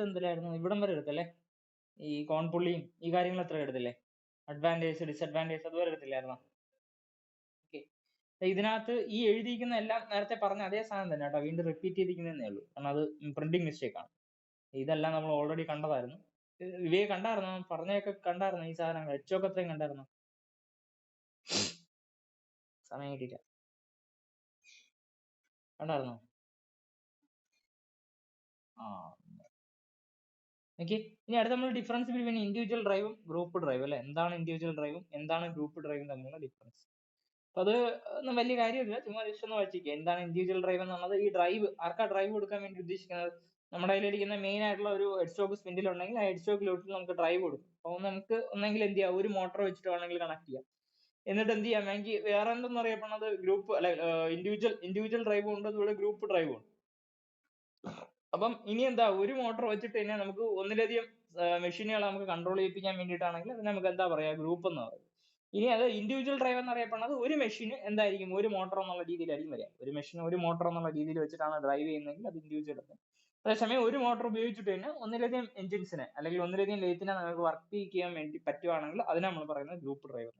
എന്തിലായിരുന്നു ഇവിടം വരെ എടുത്തല്ലേ? ഈ കോൺപുള്ളിയും ഈ കാര്യങ്ങൾ എത്ര എടുത്തില്ലേ? അഡ്വാൻറ്റേജ് ഡിസഡ്വാൻറ്റേജ് അതുവരെ എടുത്തില്ലായിരുന്നോ? ഓക്കെ. ഇതിനകത്ത് ഈ എഴുതിയിരിക്കുന്ന എല്ലാം നേരത്തെ പറഞ്ഞ അതേ സാധനം തന്നെ കേട്ടോ, വീണ്ടും റിപ്പീറ്റ് ചെയ്തിരിക്കുന്നതേ ഉള്ളൂ, കാരണം അത് പ്രിന്റിംഗ് മിസ്റ്റേക്ക് ആണ്. ഇതെല്ലാം നമ്മൾ ഓൾറെഡി കണ്ടതായിരുന്നു. ഇവയെ കണ്ടായിരുന്നോ? പറഞ്ഞൊക്കെ കണ്ടായിരുന്നോ? ഈ സാധനങ്ങൾ എച്ചൊക്കെ അത്രയും കണ്ടായിരുന്നോ? സമയം കിട്ടിയില്ല. കണ്ടായിരുന്നോ? ആ ഓക്കെ. ഇനി അടുത്ത നമ്മൾ ഡിഫറൻസ് ബിറ്റ്വീൻ ഇൻഡിവിജ്വൽ ഡ്രൈവും ഗ്രൂപ്പ് ഡ്രൈവും അല്ലെ? എന്താണ് ഇൻഡിവിജ്വൽ ഡ്രൈവും എന്താണ് ഗ്രൂപ്പ് ഡ്രൈവും തമ്മിലുള്ള ഡിഫറൻസ്? അപ്പൊ അത് ഒന്നും വലിയ കാര്യമില്ല, ചുമ്മാ ജസ്റ്റ് ഒന്ന് വായിച്ചിരിക്കുക. എന്താണ് ഇൻഡിവിജ്വൽ ഡ്രൈവ് എന്നുള്ളത്? ഈ ഡ്രൈവ് ആർക്കാ ഡ്രൈവ് കൊടുക്കാൻ വേണ്ടി ഉദ്ദേശിക്കുന്നത്? നമ്മുടെ കയ്യിലിരിക്കുന്ന മെയിൻ ആയിട്ടുള്ള ഒരു ഹെഡ് സ്റ്റോക്ക് സ്പിൻഡിൽ ഉണ്ടെങ്കിൽ ആ ഹെഡ് സ്റ്റോക്കിലോട്ട് നമുക്ക് ഡ്രൈവ് കൊടുക്കും. അപ്പോൾ നമുക്ക് ഒന്നെങ്കിൽ എന്ത് ചെയ്യാം, ഒരു മോട്ടോർ വെച്ചിട്ട് വേണമെങ്കിൽ കണക്ട് ചെയ്യാം. എന്നിട്ട് എന്ത് ചെയ്യാം, വേണമെങ്കിൽ വേറെ എന്തെന്ന് അറിയപ്പെടുന്നത് ഗ്രൂപ്പ് അല്ലെ ഇൻഡിവിജ്വൽ ഡ്രൈവും ഉണ്ട്, അതുപോലെ ഗ്രൂപ്പ് ഡ്രൈവും ഉണ്ട്. അപ്പം ഇനി എന്താ, ഒരു മോട്ടോർ വെച്ചിട്ട് തന്നെ നമുക്ക് ഒന്നിലധികം മെഷീനുകളെ നമുക്ക് കൺട്രോൾ ചെയ്യിപ്പിക്കാൻ വേണ്ടിയിട്ടാണെങ്കിൽ അത് നമുക്ക് എന്താ പറയാ, ഗ്രൂപ്പ് എന്ന് പറയും. ഇനി അത് ഇൻഡിവിജ്വൽ ഡ്രൈവ് എന്നറിയപ്പെടുന്നത് ഒരു മെഷീൻ എന്തായിരിക്കും, ഒരു മോട്ടോർ എന്നുള്ള രീതിയിലായിരിക്കും വരിക. ഒരു മെഷീൻ ഒരു മോട്ടോർ എന്നുള്ള രീതിയിൽ വെച്ചിട്ടാണ് ഡ്രൈവ് ചെയ്യുന്നതെങ്കിൽ അത് ഇൻഡിവിജ്വൽ ആണ്. അതേസമയം ഒരു മോട്ടോർ ഉപയോഗിച്ചിട്ട് തന്നെ ഒന്നിലധികം എഞ്ചിൻസിനെ അല്ലെങ്കിൽ ഒന്നിലധികം ലെയ്ത്തിനെ നമുക്ക് വർക്ക് ചെയ്യാൻ വേണ്ടി പറ്റുവാണെങ്കിൽ അതിനെ നമ്മൾ പറയുന്നത് ഗ്രൂപ്പ് ഡ്രൈവ്.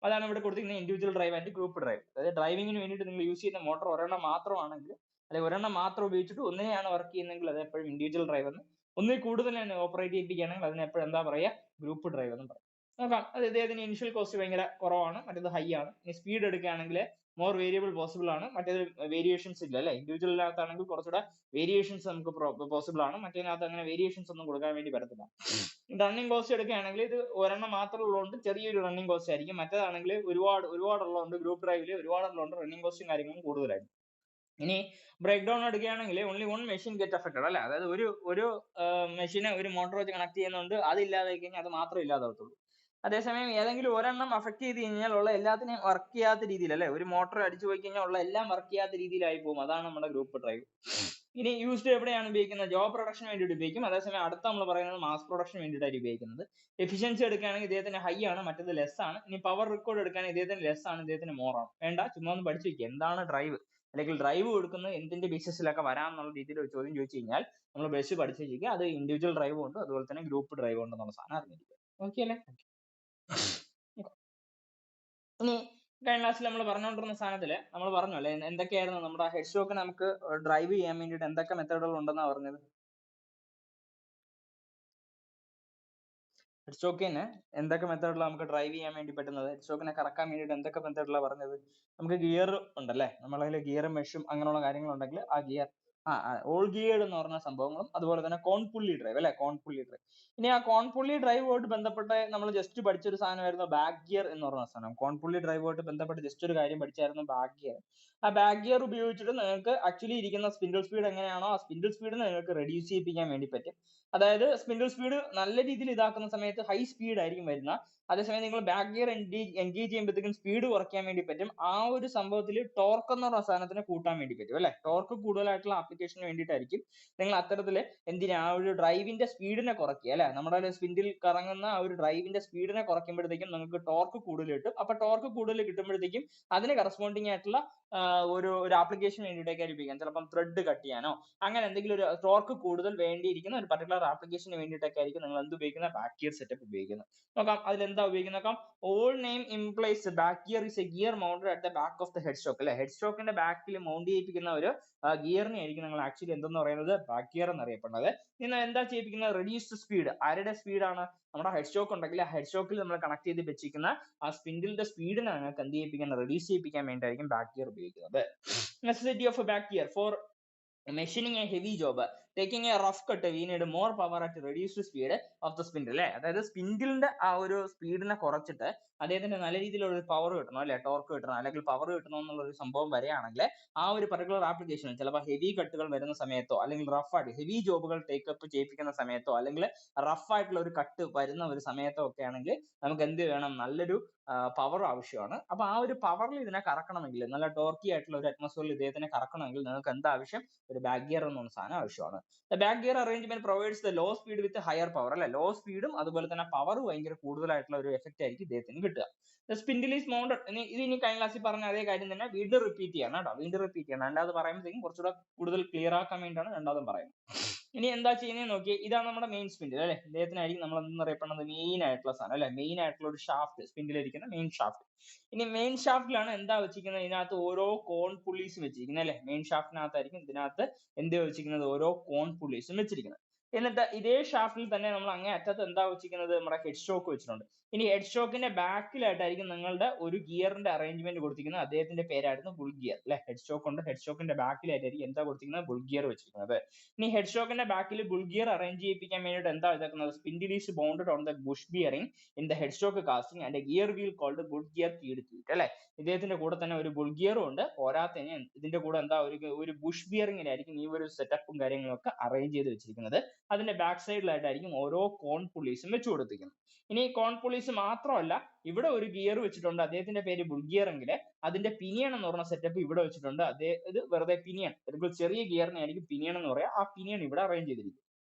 അതാണ് ഇവിടെ കൊടുത്തിരിക്കുന്ന individual drive and group drive. അതായത് ഡ്രൈവിങ്ങിന് വേണ്ടിയിട്ട് നിങ്ങൾ യൂസ് ചെയ്യുന്ന മോട്ടോർ ഒരെണ്ണം മാത്രമാണെങ്കിൽ, അല്ലെങ്കിൽ ഒരെണ്ണം മാത്രം ഉപയോഗിച്ചിട്ട് ഒന്നിനെയാണ് വർക്ക് ചെയ്യുന്നതെങ്കിൽ അത് എപ്പോഴും ഇൻഡിവിജ്വൽ ഡ്രൈവ് എന്ന്. ഒന്നിൽ കൂടുതൽ തന്നെ ഓപ്പറേറ്റ് ചെയ്യിപ്പിക്കുകയാണെങ്കിൽ അതിന് എപ്പോഴും എന്താ പറയുക, ഗ്രൂപ്പ് ഡ്രൈവ് എന്ന് പറയും. നോക്കാം, അത് ഇദ്ദേഹത്തിന് ഇനിഷ്യൽ കോസ്റ്റ് ഭയങ്കര കുറവാണ്, മറ്റേത് ഹൈ ആണ്. ഇനി സ്പീഡ് എടുക്കുകയാണെങ്കിൽ മോർ വേരിയബിൾ പോസിബിൾ ആണ്, മറ്റേത് വേരിയേഷൻസ് ഇല്ല അല്ലെ? ഇൻഡിവിജ്വലിനകത്താണെങ്കിൽ കുറച്ചുകൂടെ വേരിയേഷൻസ് നമുക്ക് പോസിബിൾ ആണ്, മറ്റേതിനകത്ത് അങ്ങനെ വേരിയേഷൻസ് ഒന്നും കൊടുക്കാൻ വേണ്ടി പറ്റത്തില്ല. റണ്ണിങ് കോസ്റ്റ് എടുക്കുകയാണെങ്കിൽ ഇത് ഒരെണ്ണം മാത്രം ഉള്ളതുകൊണ്ട് ചെറിയൊരു റണ്ണിങ് കോസ്റ്റ് ആയിരിക്കും. മറ്റേതാണെങ്കിൽ ഒരുപാടുള്ളതുകൊണ്ട് ഗ്രൂപ്പ് ഡ്രൈവിൽ ഒരുപാടുള്ളതുകൊണ്ട് റണ്ണിങ് കോസ്റ്റും കാര്യങ്ങളും കൂടുതലായിരിക്കും. ഇനി ബ്രേക്ക് ഡൗൺ എടുക്കുകയാണെങ്കിൽ only one machine get affected അല്ലെ? അതായത് ഒരു മെഷീനെ ഒരു മോട്ടോർ വെച്ച് കണക്ട് ചെയ്യുന്നുണ്ട്, അത് ഇല്ലാതായി കഴിഞ്ഞാൽ അത് മാത്രമേ ഇല്ലാതാവത്തുള്ളൂ. അതേസമയം ഏതെങ്കിലും ഒരെണ്ണം അഫക്ട് ചെയ്ത് കഴിഞ്ഞാൽ ഉള്ള എല്ലാത്തിനെയും വർക്ക് ചെയ്യാത്ത രീതിയിൽ അല്ലെ, ഒരു മോട്ടോർ അടിച്ചു പോയി കഴിഞ്ഞാൽ ഉള്ള എല്ലാം വർക്ക് ചെയ്യാത്ത രീതിയിലായി പോകും. അതാണ് നമ്മുടെ ഗ്രൂപ്പ് ഡ്രൈവ്. ഇനി യൂസ്ഡ് എവിടെയാണ് ഉപയോഗിക്കുന്നത്? ജോബ് പ്രൊഡക്ഷന് വേണ്ടിയിട്ട് ഉപയോഗിക്കും. അതേസമയം അടുത്ത നമ്മൾ പറയുന്നത് മാസ് പ്രൊഡക്ഷന് വേണ്ടിയിട്ടാണ് ഉപയോഗിക്കുന്നത്. എഫിഷ്യൻസി എടുക്കുകയാണെങ്കിൽ ഇദ്ദേഹത്തിന് ഹൈ ആണ്, മറ്റേത് ലെസ് ആണ്. ഇനി പവർ റെക്കോർഡ് എടുക്കുകയാണെങ്കിൽ ഇദ്ദേഹത്തിന് ലെസ് ആണ്, ഇദ്ദേഹത്തിന് മോർ ആണ്. വേണ്ട, ചുമ്മാ ഒന്ന് പഠിച്ചു വെക്കുക, എന്താണ് ഡ്രൈവ് അല്ലെങ്കിൽ ഡ്രൈവ് കൊടുക്കുന്നത് എന്തിന്റെ ബേസിസിലൊക്കെ വരാം എന്നുള്ള രീതിയിൽ ഒരു ചോദ്യം ചോദിച്ചു കഴിഞ്ഞാൽ നമ്മൾ ബേസ് പഠിച്ചു വെച്ചിരിക്കുക. അത് ഇൻഡിവിജ്വൽ ഡ്രൈവ് ഉണ്ട്, അതുപോലെ തന്നെ ഗ്രൂപ്പ് ഡ്രൈവ് ഉണ്ട് എന്നുള്ള സാധനം അറിഞ്ഞിരിക്കുക. ഓക്കെ അല്ലേ? ഇനി കഴിഞ്ഞ ക്ലാസ്സിൽ നമ്മൾ പറഞ്ഞുകൊണ്ടിരുന്ന സാധനത്തില് നമ്മൾ പറഞ്ഞു അല്ലെ, എന്തൊക്കെയായിരുന്നു നമ്മുടെ ഹെഡ് സ്റ്റോക്ക് നമുക്ക് ഡ്രൈവ് ചെയ്യാൻ വേണ്ടിയിട്ട് എന്തൊക്കെ മെത്തേഡുകൾ ഉണ്ടെന്നാണ് പറഞ്ഞത്? ഹെഡ് സ്റ്റോക്കിന് എന്തൊക്കെ മെത്തേഡിലാണ് നമുക്ക് ഡ്രൈവ് ചെയ്യാൻ വേണ്ടി പറ്റുന്നത്? ഹെഡ് സ്റ്റോക്കിനെ കറക്കാൻ വേണ്ടിയിട്ട് എന്തൊക്കെ മെത്തേഡിലാണ് പറഞ്ഞത്? നമുക്ക് ഗിയർ ഉണ്ടല്ലേ, നമ്മളതിൽ ഗിയറും മെഷും അങ്ങനെയുള്ള കാര്യങ്ങളുണ്ടെങ്കിൽ ആ ഗിയർ ഓൾ ഗിയർഡ് എന്ന് പറഞ്ഞ സംഭവങ്ങളും, അതുപോലെ തന്നെ കോൺപുള്ളി ഡ്രൈവ് അല്ലെ, കോൺപുള്ളി ഡ്രൈവ്. ഇനി ആ കോൺപുള്ളി ഡ്രൈവുമായിട്ട് ബന്ധപ്പെട്ട് നമ്മൾ ജസ്റ്റ് പഠിച്ചൊരു സാധനമായിരുന്നു ബാക്ക് ഗിയർ എന്ന് പറഞ്ഞ സാധനം. കോൺപുള്ളി ഡ്രൈവുമായിട്ട് ബന്ധപ്പെട്ട് ജസ്റ്റ് ഒരു കാര്യം പഠിച്ചായിരുന്നു, ബാക്ക് ഗിയർ. ആ ബാക്ക് ഗിയർ ഉപയോഗിച്ചിട്ട് നിങ്ങൾക്ക് ആക്ച്വലി ഇരിക്കുന്ന സ്പിൻഡിൽ സ്പീഡ് എങ്ങനെയാണോ ആ സ്പിൻഡിൽ സ്പീഡ് നിങ്ങൾക്ക് റെഡ്യൂസ് ചെയ്യിപ്പിക്കാൻ വേണ്ടി പറ്റും. അതായത് സ്പിൻഡിൽ സ്പീഡ് നല്ല രീതിയിൽ ഇതാക്കുന്ന സമയത്ത് ഹൈ സ്പീഡ് ആയിരിക്കും വരുന്ന, അതേസമയം നിങ്ങൾ ബാക്ക് ഗിയർ എൻഗേജ് ചെയ്യുമ്പോഴത്തേക്കും സ്പീഡ് കുറയ്ക്കാൻ വേണ്ടി പറ്റും. ആ ഒരു സംഭവത്തിൽ ടോർക്ക് എന്ന് പറഞ്ഞ സാധനത്തിനെ കൂട്ടാൻ വേണ്ടി പറ്റും അല്ലെ? ടോർക്ക് കൂടുതലായിട്ടുള്ള ആപ്ലിക്കേഷന് വേണ്ടിയിട്ടായിരിക്കും നിങ്ങൾ അത്തരത്തില് എന്തിനാ ആ ഒരു ഡ്രൈവിന്റെ സ്പീഡിനെ കുറയ്ക്കുക അല്ലെ? നമ്മുടെ സ്പിൻഡിൽ കറങ്ങുന്ന ആ ഒരു ഡ്രൈവിന്റെ സ്പീഡിനെ കുറയ്ക്കുമ്പോഴത്തേക്കും നിങ്ങൾക്ക് ടോർക്ക് കൂടുതൽ കിട്ടും. അപ്പൊ ടോർക്ക് കൂടുതൽ കിട്ടുമ്പോഴത്തേക്കും അതിന് കറസ്പോണ്ടിങ് ആയിട്ടുള്ള ഒരു ആപ്ലിക്കേഷൻ വേണ്ടിയിട്ടൊക്കെ ഉപയോഗിക്കാം. ചിലപ്പം ത്രെഡ് കട്ട് ചെയ്യാനോ അങ്ങനെ എന്തെങ്കിലും ഒരു ടോർക്ക് കൂടുതൽ വേണ്ടിയിരിക്കുന്ന ഒരു പർട്ടിക്കുലർ ആപ്ലിക്കേഷന് വേണ്ടിയിട്ടൊക്കെ ആയിരിക്കും നിങ്ങൾ എന്ത് ഉപയോഗിക്കുന്നത്, ബാക്ക് ഗിയർ സെറ്റപ്പ് ഉപയോഗിക്കുന്നത്. നോക്കാം അതിൽ എന്താ ഉപയോഗിക്കുന്നത് നോക്കാം. All name implies back gear is A gear mounted at the back of the head stock അല്ലെ? ഹെഡ് സ്റ്റോക്കിന്റെ ബാക്കിൽ മൗണ്ട് ചെയ്യിപ്പിക്കുന്ന ഒരു ഗിയറിനെ ആയിരിക്കും നിങ്ങൾ ആക്ച്വലി എന്തെന്ന് പറയുന്നത്, ബാക്ക് ഗിയർ എന്നറിയപ്പെടുന്നത്. നിങ്ങൾ എന്താ ചെയ്യിപ്പിക്കുന്നത്? Reduced speed. ആരുടെ സ്പീഡാണ്? നമ്മുടെ ഹെഡ് സ്റ്റോക്ക് ഉണ്ടെങ്കിൽ ആ ഹെഡ് സ്റ്റോക്കിൽ നമ്മൾ കണക്ട് ചെയ്ത് വെച്ചിരിക്കുന്ന ആ സ്പിൻഡിലിന്റെ സ്പീഡിനെ നിങ്ങൾക്ക് എന്ത് ചെയ്യിപ്പിക്കാൻ, റെഡ്യൂസ് ചെയ്യിപ്പിക്കാൻ വേണ്ടിയായിരിക്കും ബാക്ക് ഗിയർ ഉപയോഗിക്കുന്നത്. Necessity of A back gear four machining A heavy job, taking A rough cut, we need more power at reduced speed of the spindle അല്ലെ? അതായത് സ്പിൻഡിലിന്റെ ആ ഒരു സ്പീഡിനെ കുറച്ചിട്ട് അദ്ദേഹത്തിന് നല്ല രീതിയിലുള്ള ഒരു പവർ കിട്ടണം അല്ലെ, ടോർക്ക് കിട്ടണം അല്ലെങ്കിൽ പവർ കിട്ടണം എന്നുള്ള ഒരു സംഭവം വരികയാണെങ്കിൽ ആ ഒരു പർട്ടിക്കുലർ ആപ്ലിക്കേഷൻ ചിലപ്പോൾ ഹെവി കട്ടുകൾ വരുന്ന സമയത്തോ അല്ലെങ്കിൽ റഫ് ആയിട്ട് ഹെവി ജോബുകൾ ടേക്കപ്പ് ചെയ്യിപ്പിക്കുന്ന സമയത്തോ അല്ലെങ്കിൽ റഫ് ആയിട്ടുള്ള ഒരു കട്ട് വരുന്ന ഒരു സമയത്തോ ഒക്കെ ആണെങ്കിൽ നമുക്ക് എന്ത് വേണം, നല്ലൊരു പവർ ആവശ്യമാണ്. അപ്പൊ ആ ഒരു പവറിൽ ഇതിനെ കറക്കണമെങ്കിൽ, നല്ല ടോർക്കി ആയിട്ടുള്ള ഒരു അറ്റ്മോസ്ഫിയറിൽ ഇദ്ദേഹത്തിനെ കറക്കണമെങ്കിൽ നിങ്ങൾക്ക് എന്താ ആവശ്യം, ഒരു ബാക്ക് ഗിയർ എന്ന് പറഞ്ഞ സാധനം ആവശ്യമാണ്. Back gear arrangement provides the low speed with higher power അല്ലെ? ലോ സ്പീഡും അതുപോലെ തന്നെ പവർ ഭയങ്കര കൂടുതലായിട്ടുള്ള ഒരു എഫക്റ്റ് ആയിരിക്കും ഇദ്ദേഹത്തിന് കിട്ടുക. Spindle is mounted. ഇത് ഇനി കഴിഞ്ഞ ക്ലാസ്സിൽ പറഞ്ഞ അതേ കാര്യം തന്നെ വീണ്ടും റിപ്പീറ്റ് ചെയ്യണം കേട്ടോ, വീണ്ടും റിപ്പീറ്റ് ചെയ്യണം. രണ്ടാമത് പറയുമ്പോഴത്തേക്കും കുറച്ചുകൂടെ കൂടുതൽ ക്ലിയർ ആക്കാൻ വേണ്ടിയാണ് രണ്ടാമതും പറയുന്നത്. ഇനി എന്താ ചെയ്യുന്നത് നോക്കി, ഇതാണ് നമ്മുടെ മെയിൻ സ്പിൻഡിൽ അല്ലെ. ഇദ്ദേഹത്തിനായിരിക്കും നമ്മൾ എന്തെന്ന് അറിയപ്പെടുന്നത്, മെയിൻ ആയിട്ടുള്ള സാധനം അല്ലെ, മെയിൻ ആയിട്ടുള്ള ഒരു ഷാഫ്റ്റ്, സ്പിൻഡിൽ ഇരിക്കുന്ന മെയിൻ ഷാഫ്റ്റ്. ഇനി മെയിൻ ഷാഫ്റ്റിലാണ് എന്താ വെച്ചിരിക്കുന്നത്, ഇതിനകത്ത് ഓരോ കോൺ പുള്ളീസും വെച്ചിരിക്കുന്നത് അല്ലെ. മെയിൻ ഷാഫ്റ്റിനകത്തായിരിക്കും ഇതിനകത്ത് എന്ത് വെച്ചിരിക്കുന്നത്, ഓരോ കോൺ പുള്ളീസും വെച്ചിരിക്കുന്നത്. എന്നിട്ട് ഇതേ ഷാഫ്റ്റിൽ തന്നെ നമ്മൾ അങ്ങേ അറ്റത്ത് എന്താ വെച്ചിരിക്കുന്നത്, നമ്മുടെ ഹെഡ് സ്റ്റോക്ക് വെച്ചിട്ടുണ്ട്. ഇനി ഹെഡ് സ്റ്റോക്കിന്റെ ബാക്കിലായിട്ടായിരിക്കും നിങ്ങളുടെ ഒരു ഗിയറിന്റെ അറേഞ്ച്മെന്റ് കൊടുത്തിരിക്കുന്നത്. അദ്ദേഹത്തിന്റെ പേരായിരുന്നു ബുൾ ഗിയർ അല്ലെ. ഹെഡ് സ്റ്റോക്ക് ഉണ്ട്, ഹെഡ് സ്റ്റോക്കിന്റെ ബാക്കിലായിട്ടായിരിക്കും എന്താ കൊടുത്തിരിക്കുന്നത്, ബുൾ ഗിയർ വെച്ചിരിക്കുന്നത്. ഇനി ഹെഡ് സ്റ്റോക്കിന്റെ ബാക്കിൽ ബുൾ ഗിയർ അറേഞ്ച് ചെയ്യിപ്പിക്കാൻ വേണ്ടിയിട്ട് എന്താ ഇതാക്കുന്നത്, spindle is bounded on the bush bearing in the head stock casting and gear wheel called bull gear keyed കീറ്റ് അല്ലെ. ഇദ്ദേഹത്തിന്റെ കൂടെ തന്നെ ഒരു ബുൾ ഗിയറും ഉണ്ട്. പോരാത്തതിന് ഇതിന്റെ കൂടെ എന്താ ഒരു ബുഷ് ബിയറിംഗിലായിരിക്കും ഈ ഒരു സെറ്റപ്പും കാര്യങ്ങളൊക്കെ അറേഞ്ച് ചെയ്ത് വെച്ചിരിക്കുന്നത്. അതിന്റെ ബാക്ക് സൈഡിലായിട്ടായിരിക്കും ഓരോ കോൺ പുള്ളീസും വെച്ച് കൊടുത്തിരിക്കുന്നത്. ഇനി കോൺ പുള്ളീസ് മാത്രമല്ല, ഇവിടെ ഒരു ഗിയർ വെച്ചിട്ടുണ്ട്, അദ്ദേഹത്തിന്റെ പേര് ബുൾ ഗിയർ എങ്കിൽ അതിന്റെ പിനിയൺ എന്ന് പറഞ്ഞ സെറ്റപ്പ് ഇവിടെ വെച്ചിട്ടുണ്ട്. ഇത് വെറുതെ പിനിയൺ, ചെറിയ ഗിയറിനെ ആയിരിക്കും പിനിയൺ എന്ന് പറയാം. ആ പിനിയൺ ഇവിടെ അറേഞ്ച് ചെയ്തിരിക്കും.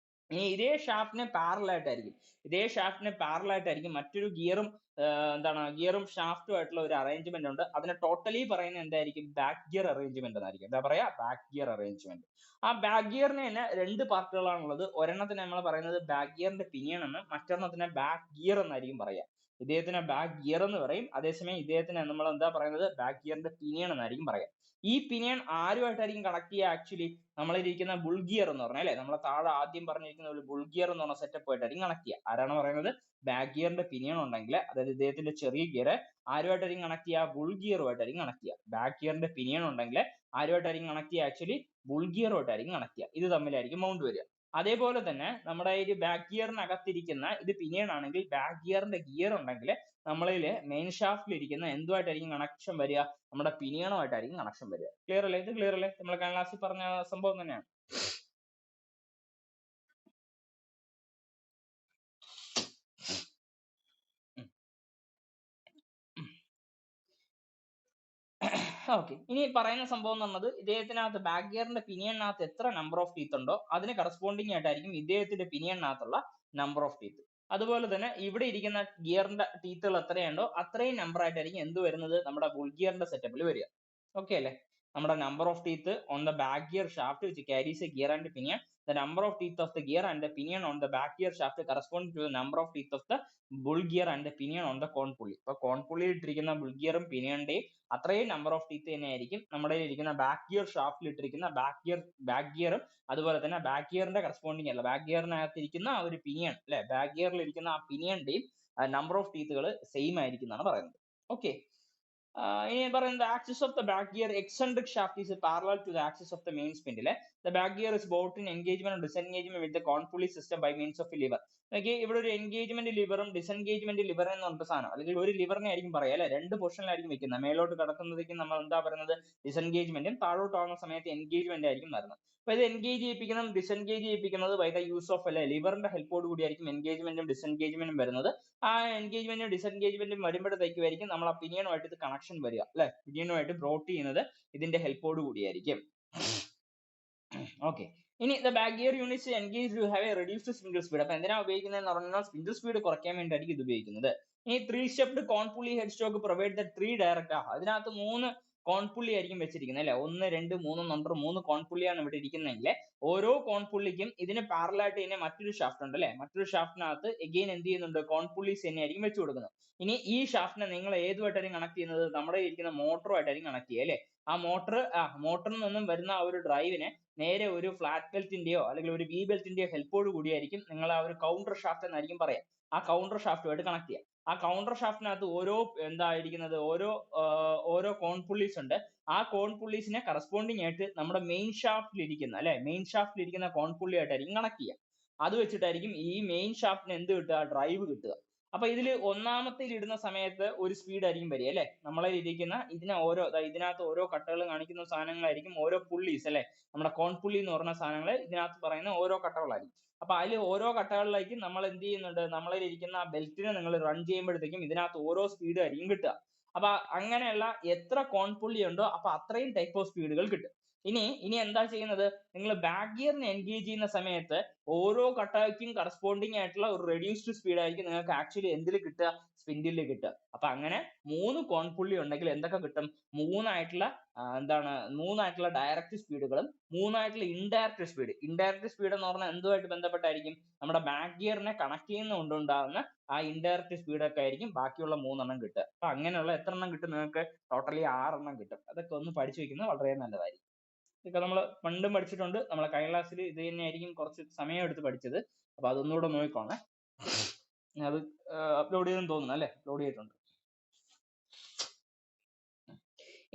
ഇനി ഇതേ ഷാഫ്റ്റിന് പാരലൽ ആയിട്ടായിരിക്കും മറ്റൊരു ഗിയറും ഗിയറും ഷാഫ്റ്റും ആയിട്ടുള്ള ഒരു അറേഞ്ച്മെന്റ് ഉണ്ട്. അതിനെ ടോട്ടലി പറയുന്നത് എന്തായിരിക്കും, ബാക്ക് ഗിയർ അറേഞ്ച്മെന്റ് എന്നായിരിക്കും. എന്താ പറയാ, ബാക്ക് ഗിയർ അറേഞ്ച്മെന്റ്. ആ ബാക്ക് ഗിയറിന് തന്നെ രണ്ട് പാർട്ടുകളാണുള്ളത്. ഒരെണ്ണത്തിന് നമ്മൾ പറയുന്നത് ബാക്ക് ഗിയറിന്റെ പിനിയൺ എന്ന്, മറ്റൊരെണ്ണത്തിന് ബാക്ക് ഗിയർ എന്നായിരിക്കും പറയാ. ഇദ്ദേഹത്തിന് ബാക്ക് ഗിയർ എന്ന് പറയും, അതേസമയം ഇദ്ദേഹത്തിന് നമ്മൾ എന്താ പറയുന്നത്, ബാക്ക് ഗിയറിന്റെ പിനിയൺ എന്നായിരിക്കും പറയാം. ഈ പിനിയൺ ആരുമായിട്ടായിരിക്കും കണക്ട് ചെയ്യുക, ആക്ച്വലി നമ്മളിരിക്കുന്ന ബുൾ ഗിയർ എന്ന് പറഞ്ഞാൽ അല്ലെ, നമ്മളെ താഴെ ആദ്യം പറഞ്ഞിരിക്കുന്ന ഒരു ബുൾ ഗിയർ എന്ന് പറഞ്ഞ സെറ്റപ്പ് ആയിട്ടായിരിക്കും കണക്ട് ചെയ്യുക. ആരാണ് പറയുന്നത്, ബാക്ക് ഗിയറിന്റെ പിനിയൺ ഉണ്ടെങ്കിൽ, അതായത് ഇദ്ദേഹത്തിന്റെ ചെറിയ ഗിയർ ആരുമായിട്ടായിരിക്കും കണക്ട് ചെയ്യുക, ബുൾ ഗിയറുമായിട്ടായിരിക്കും കണക്ട് ചെയ്യുക. ബാക്ക് ഗിയറിന്റെ പിനിയൺ ഉണ്ടെങ്കിൽ ആരുമായിട്ടായിരിക്കും കണക്ട് ചെയ്യുക, ആക്ച്വലി ബുൾ ഗിയറുമായിട്ടായിരിക്കും കണക്ട് ചെയ്യുക. ഇത് തമ്മിലായിരിക്കും മൗണ്ട് വരിക. അതേപോലെ തന്നെ നമ്മുടെ ഈ ബാക്ക് ഗിയറിനകത്തിരിക്കുന്ന ഇത് പിനിയൺ ആണെങ്കിൽ, ബാക്ക് ഗിയറിന്റെ ഗിയർ ഉണ്ടെങ്കിൽ നമ്മളിൽ മെയിൻ ഷാഫ്റ്റിൽ ഇരിക്കുന്ന എന്തുമായിട്ടായിരിക്കും കണക്ഷൻ വരിക, നമ്മുടെ പിനിയണുമായിട്ടായിരിക്കും കണക്ഷൻ വരിക. ക്ലിയർ അല്ലേ, ഇത് ക്ലിയർ അല്ലേ, നമ്മൾ ക്ലാസ്സിൽ പറഞ്ഞ സംഭവം തന്നെയാണ്. ഓക്കെ, ഇനി പറയുന്ന സംഭവം എന്ന് പറഞ്ഞത്, ഇദ്ദേഹത്തിനകത്ത് ബാക്ക് ഗിയറിന്റെ പിനിയണിനകത്ത് എത്ര നമ്പർ ഓഫ് ടീത്ത് ഉണ്ടോ അതിന് കറസ്പോണ്ടിങ് ആയിട്ടായിരിക്കും ഇദ്ദേഹത്തിന്റെ പിനിയണിനകത്തുള്ള നമ്പർ ഓഫ് ടീത്ത്. അതുപോലെ തന്നെ ഇവിടെ ഇരിക്കുന്ന ഗിയറിന്റെ ടീത്തുകൾ എത്രയുണ്ടോ അത്രയും നമ്പർ ആയിട്ടായിരിക്കും എന്ത് വരുന്നത്, നമ്മുടെ ബുൾ ഗിയറിന്റെ സെറ്റപ്പിൽ വരിക. ഓക്കെ അല്ലേ, നമ്മുടെ number of teeth on the back gear shaft which carries a gear and pinion, the number of teeth of the gear and the pinion on the back gear shaft corresponding to the number of teeth of the bull gear and the pinion on the corn pulley. ഇപ്പൊ കോൺ പുള്ളിയിൽ ഇട്ടിരിക്കുന്ന bull ഗിയറും പിനിയന്റെയും അത്രയും number of teeth തന്നെ ആയിരിക്കും നമ്മുടെ ഇരിക്കുന്ന back gear ഷാഫ്റ്റിൽ ഇട്ടിരിക്കുന്ന back ഗിയറും അതുപോലെ തന്നെ ബാക്ക് ഗിയറിന്റെ കറസ്പോണ്ടിങ് അല്ല, ബാക്ക് ഗിയറിനകത്ത് ഇരിക്കുന്ന ആ ഒരു പിനിയൺ അല്ലെ, ബാക്ക് ഗിയറിൽ ഇരിക്കുന്ന ആ പിനിയന്റെയും നമ്പർ ഓഫ് ടീത്തുകൾ സെയിം ആയിരിക്കും എന്നാണ് പറയുന്നത്. ഓക്കെ, ഇനി പറയുന്നത് axis of the back gear eccentric shaft is parallel to the axis of the main spindle. The back gear is brought in engagement or disengagement with the corn pulley system by means of a lever. Okay, ഇവിടെ ഒരു engagement ലിവറും disengagement liver എന്ന് പറഞ്ഞ സാധനം, അല്ലെങ്കിൽ ഒരു ലിവറിനെ ആയിരിക്കും പറയാം അല്ലെ, രണ്ട് പൊസിഷനിലായിരിക്കും വെക്കുന്നത്. മേലോട്ട് കടക്കുന്നതിലേക്ക് നമ്മൾ എന്താ പറയുന്നത്, ഡിസെൻഗേജ്മെന്റും, താഴോട്ട് ആവുന്ന സമയത്ത് എൻഗേജ്മെന്റ് ആയിരിക്കും വരുന്നത്. അപ്പൊ ഇത് എൻഗേജ് ചെയ്യിപ്പിക്കുന്നതും ഡിസെൻഗേജ് ചെയ്യിപ്പിക്കുന്നത് ബൈ ദ യൂസ് ഓഫ് അല്ലെ ലിവറിന്റെ ഹെൽപ്പോട് കൂടിയായിരിക്കും എൻഗേജ്മെന്റും ഡിസെൻഗേജ്മെന്റും വരുന്നത്. ആ എൻഗേജ്മെന്റും ഡിസെൻഗേജ്മെന്റും വരുമ്പോഴത്തേക്കുമായിരിക്കും നമ്മൾ ആ പിനിയനുമായിട്ട് ഇത് കണക്ഷൻ വരിക അല്ലെ, പിനിയനുമായിട്ട് ബ്രോട്ട് ചെയ്യുന്നത് ഇതിന്റെ ഹെൽപ്പോട് കൂടിയായിരിക്കും. ഓക്കെ, ഇനി the back gear units engage to have a reduced spindle speed. അപ്പൊ എന്തിനാ ഉപയോഗിക്കുന്നതെന്ന് പറഞ്ഞാൽ സ്പിൻഡിൽ സ്പീഡ് കുറയ്ക്കാൻ വേണ്ടിയിട്ടായിരിക്കും ഇത് ഉപയോഗിക്കുന്നത്. ഇനി 3 സ്റ്റെപ്ഡ് കോൺ പുള്ളി head stock provide the 3 direct. അതിനകത്ത് 3 കോൺ പുള്ളി ആയിരിക്കും വെച്ചിരിക്കുന്നത് അല്ലെ, 1 2 3 നമ്പർ 3 കോൺ പുള്ളിയാണ് ഇവിടെ ഇരിക്കുന്നതെങ്കിൽ ഓരോ കോൺ പുള്ളിക്കും ഇതിന് പാരലൽ ആയിട്ട് തന്നെ മറ്റൊരു ഷാഫ്റ്റ് ഉണ്ട് അല്ലെ, മറ്റൊരു ഷാഫ്റ്റിനകത്ത് എഗെയിൻ എന്ത് ചെയ്യുന്നുണ്ട്, കോൺ പുള്ളീസ് തന്നെ ആയിരിക്കും വെച്ച് കൊടുക്കുന്നത്. ഇനി ഈ ഷാഫ്റ്റിനെ നിങ്ങൾ ഏതുമായിട്ടായിരിക്കും കണക്ട് ചെയ്യുന്നത്, നമ്മുടെ ഇരിക്കുന്ന മോട്ടറുമായിട്ടായിരിക്കും കണക്ട് ചെയ്യുക അല്ലെ. ആ മോട്ടറിൽ നിന്നും വരുന്ന ആ ഒരു ഡ്രൈവിനെ നേരെ ഒരു ഫ്ലാറ്റ് ബെൽറ്റിന്റെയോ അല്ലെങ്കിൽ ഒരു വി ബെൽറ്റിന്റെയോ ഹെൽപ്പോട് കൂടിയായിരിക്കും നിങ്ങൾ ആ ഒരു കൗണ്ടർ ഷാഫ്റ്റ് എന്നായിരിക്കും പറയാം, ആ കൗണ്ടർ ഷാഫ്റ്റുമായിട്ട് കണക്ട് ചെയ്യുക. ആ കൗണ്ടർ ഷാഫ്റ്റിനകത്ത് എന്തായിരിക്കുന്നത്, ഓരോ കോൺ പുള്ളീസ് ഉണ്ട്. ആ കോൺ പുള്ളീസിനെ കറസ്പോണ്ടിങ് ആയിട്ട് നമ്മുടെ മെയിൻ ഷാഫ്റ്റിൽ ഇരിക്കുന്ന അല്ലെ, മെയിൻ ഷാഫ്റ്റിൽ ഇരിക്കുന്ന കോൺ പുള്ളി ആയിട്ടായിരിക്കും കണക്ട് ചെയ്യുക. അത് വെച്ചിട്ടായിരിക്കും ഈ മെയിൻ ഷാഫ്റ്റിന് എന്ത് കിട്ടുക, ഡ്രൈവ് കിട്ടുക. അപ്പൊ ഇതിൽ ഒന്നാമത്തിൽ ഇടുന്ന സമയത്ത് ഒരു സ്പീഡ് ആയിരിക്കും വരിക അല്ലെ, നമ്മളെ ഇരിക്കുന്ന ഇതിനകത്ത് ഓരോ കട്ടകൾ കാണിക്കുന്ന സാധനങ്ങളായിരിക്കും ഓരോ പുള്ളീസ് അല്ലെ, നമ്മുടെ കോൺ പുള്ളി എന്ന് പറഞ്ഞ സാധനങ്ങൾ ഇതിനകത്ത് പറയുന്ന ഓരോ കട്ടകളായിരിക്കും. അപ്പൊ അതിൽ ഓരോ കട്ടകളിലേക്കും നമ്മൾ എന്ത് ചെയ്യുന്നുണ്ട്, നമ്മളിൽ ഇരിക്കുന്ന ആ ബെൽറ്റിനെ നിങ്ങൾ റൺ ചെയ്യുമ്പോഴത്തേക്കും ഇതിനകത്ത് ഓരോ സ്പീഡ് ആയിരിക്കും കിട്ടുക. അപ്പൊ അങ്ങനെയുള്ള എത്ര കോൺ പുള്ളി ഉണ്ടോ അപ്പൊ അത്രയും ടൈപ്പ് ഓഫ് സ്പീഡുകൾ കിട്ടും. ഇനി എന്താ ചെയ്യുന്നത്, നിങ്ങൾ ബാക്ക് ഗിയറിനെ എൻഗേജ് ചെയ്യുന്ന സമയത്ത് ഓരോ കട്ടാക്കും കറസ്പോണ്ടിങ് ആയിട്ടുള്ള ഒരു റെഡ്യൂസ്ഡ് സ്പീഡ് ആയിരിക്കും നിങ്ങൾക്ക് ആക്ച്വലി എന്തിൽ കിട്ടുക, സ്പിൻഡിൽ കിട്ടുക. അപ്പൊ അങ്ങനെ 3 കോൺപുള്ളി ഉണ്ടെങ്കിൽ എന്തൊക്കെ കിട്ടും, മൂന്നായിട്ടുള്ള മൂന്നായിട്ടുള്ള ഡയറക്റ്റ് സ്പീഡുകളും മൂന്നായിട്ടുള്ള ഇൻഡയറക്റ്റ് സ്പീഡ്. ഇൻഡയറക്റ്റ് സ്പീഡ് എന്ന് പറഞ്ഞാൽ എന്തുമായിട്ട് ബന്ധപ്പെട്ടായിരിക്കും, നമ്മുടെ ബാക്ക് ഗിയറിനെ കണക്ട് ചെയ്യുന്നതുകൊണ്ടുണ്ടാകുന്ന ആ ഇൻഡയറക്റ്റ് സ്പീഡ് ഒക്കെ ആയിരിക്കും ബാക്കിയുള്ള 3 കിട്ടുക. അപ്പൊ അങ്ങനെയുള്ള എത്ര എണ്ണം കിട്ടും നിങ്ങൾക്ക്, ടോട്ടലി 6 കിട്ടും. അതൊക്കെ ഒന്ന് പഠിച്ചു വെക്കുന്നത് വളരെ നല്ലതായിരിക്കും. ഇതൊക്കെ നമ്മൾ പണ്ടും പഠിച്ചിട്ടുണ്ട്, നമ്മളെ കഴിഞ്ഞ ക്ലാസ്സിൽ ഇത് തന്നെയായിരിക്കും കുറച്ച് സമയം എടുത്ത് പഠിച്ചത്. അപ്പൊ അതൊന്നുകൂടെ നോക്കിക്കോണേ. അത് അപ്ലോഡ് ചെയ്തെന്ന് തോന്നുന്നു അല്ലെ, അപ്ലോഡ് ചെയ്തിട്ടുണ്ട്.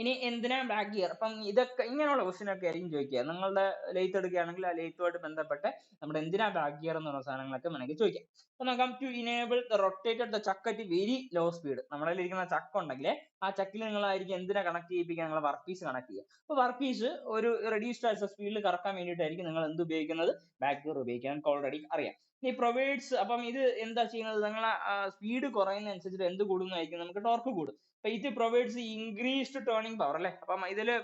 ഇനി എന്തിനാ ബാക്ക് ഗിയർ, അപ്പം ഇതൊക്കെ ഇങ്ങനെയുള്ള ക്വസ്റ്റ്യൻ ഒക്കെ ആയിരിക്കും ചോദിക്കുക. നിങ്ങളുടെ ലെയ്ത്ത് എടുക്കുകയാണെങ്കിൽ ആ ലെയ്ത്തുമായിട്ട് ബന്ധപ്പെട്ട് നമ്മുടെ എന്തിനാ ബാക്ക് ഗിയർ എന്ന് പറയുന്ന സാധനങ്ങളൊക്കെ വേണമെങ്കിൽ ചോദിക്കാം. അപ്പൊ നോക്കാം, to enable the rotated the chuck at very low speed. നമ്മുടെ ഇരിക്കുന്ന ചക്ക് ഉണ്ടെങ്കിൽ ആ ചക്കിൽ നിങ്ങളായിരിക്കും എന്തിനാ കണക്ട് ചെയ്യിപ്പിക്കുക, നിങ്ങളെ വർക്ക് പീസ് കണക്ട് ചെയ്യുക. അപ്പൊ വർക്ക് പീസ് ഒരു റെഡ്യൂസ്ഡ് ആയിട്ടുള്ള സ്പീഡിൽ കറക്കാൻ വേണ്ടിയിട്ടായിരിക്കും നിങ്ങൾ എന്ത് ഉപയോഗിക്കുന്നത്, ബാക്ക് ഗിയർ ഉപയോഗിക്കാൻ. നമുക്ക് ഓൾറെഡി അറിയാം. ഈ പ്രൊവൈഡ്സ്, അപ്പം ഇത് എന്താ ചെയ്യുന്നത്, നിങ്ങളെ സ്പീഡ് കുറയുന്നതനുസരിച്ച് എന്ത് കൂടുന്നതായിരിക്കും, നമുക്ക് ടോർക്ക് കൂടും. അപ്പൊ ഇത് പ്രൊവൈഡ്സ് ഇൻക്രീസ്ഡ് ടേണിംഗ് പവർ അല്ലെ. അപ്പം ഇതില്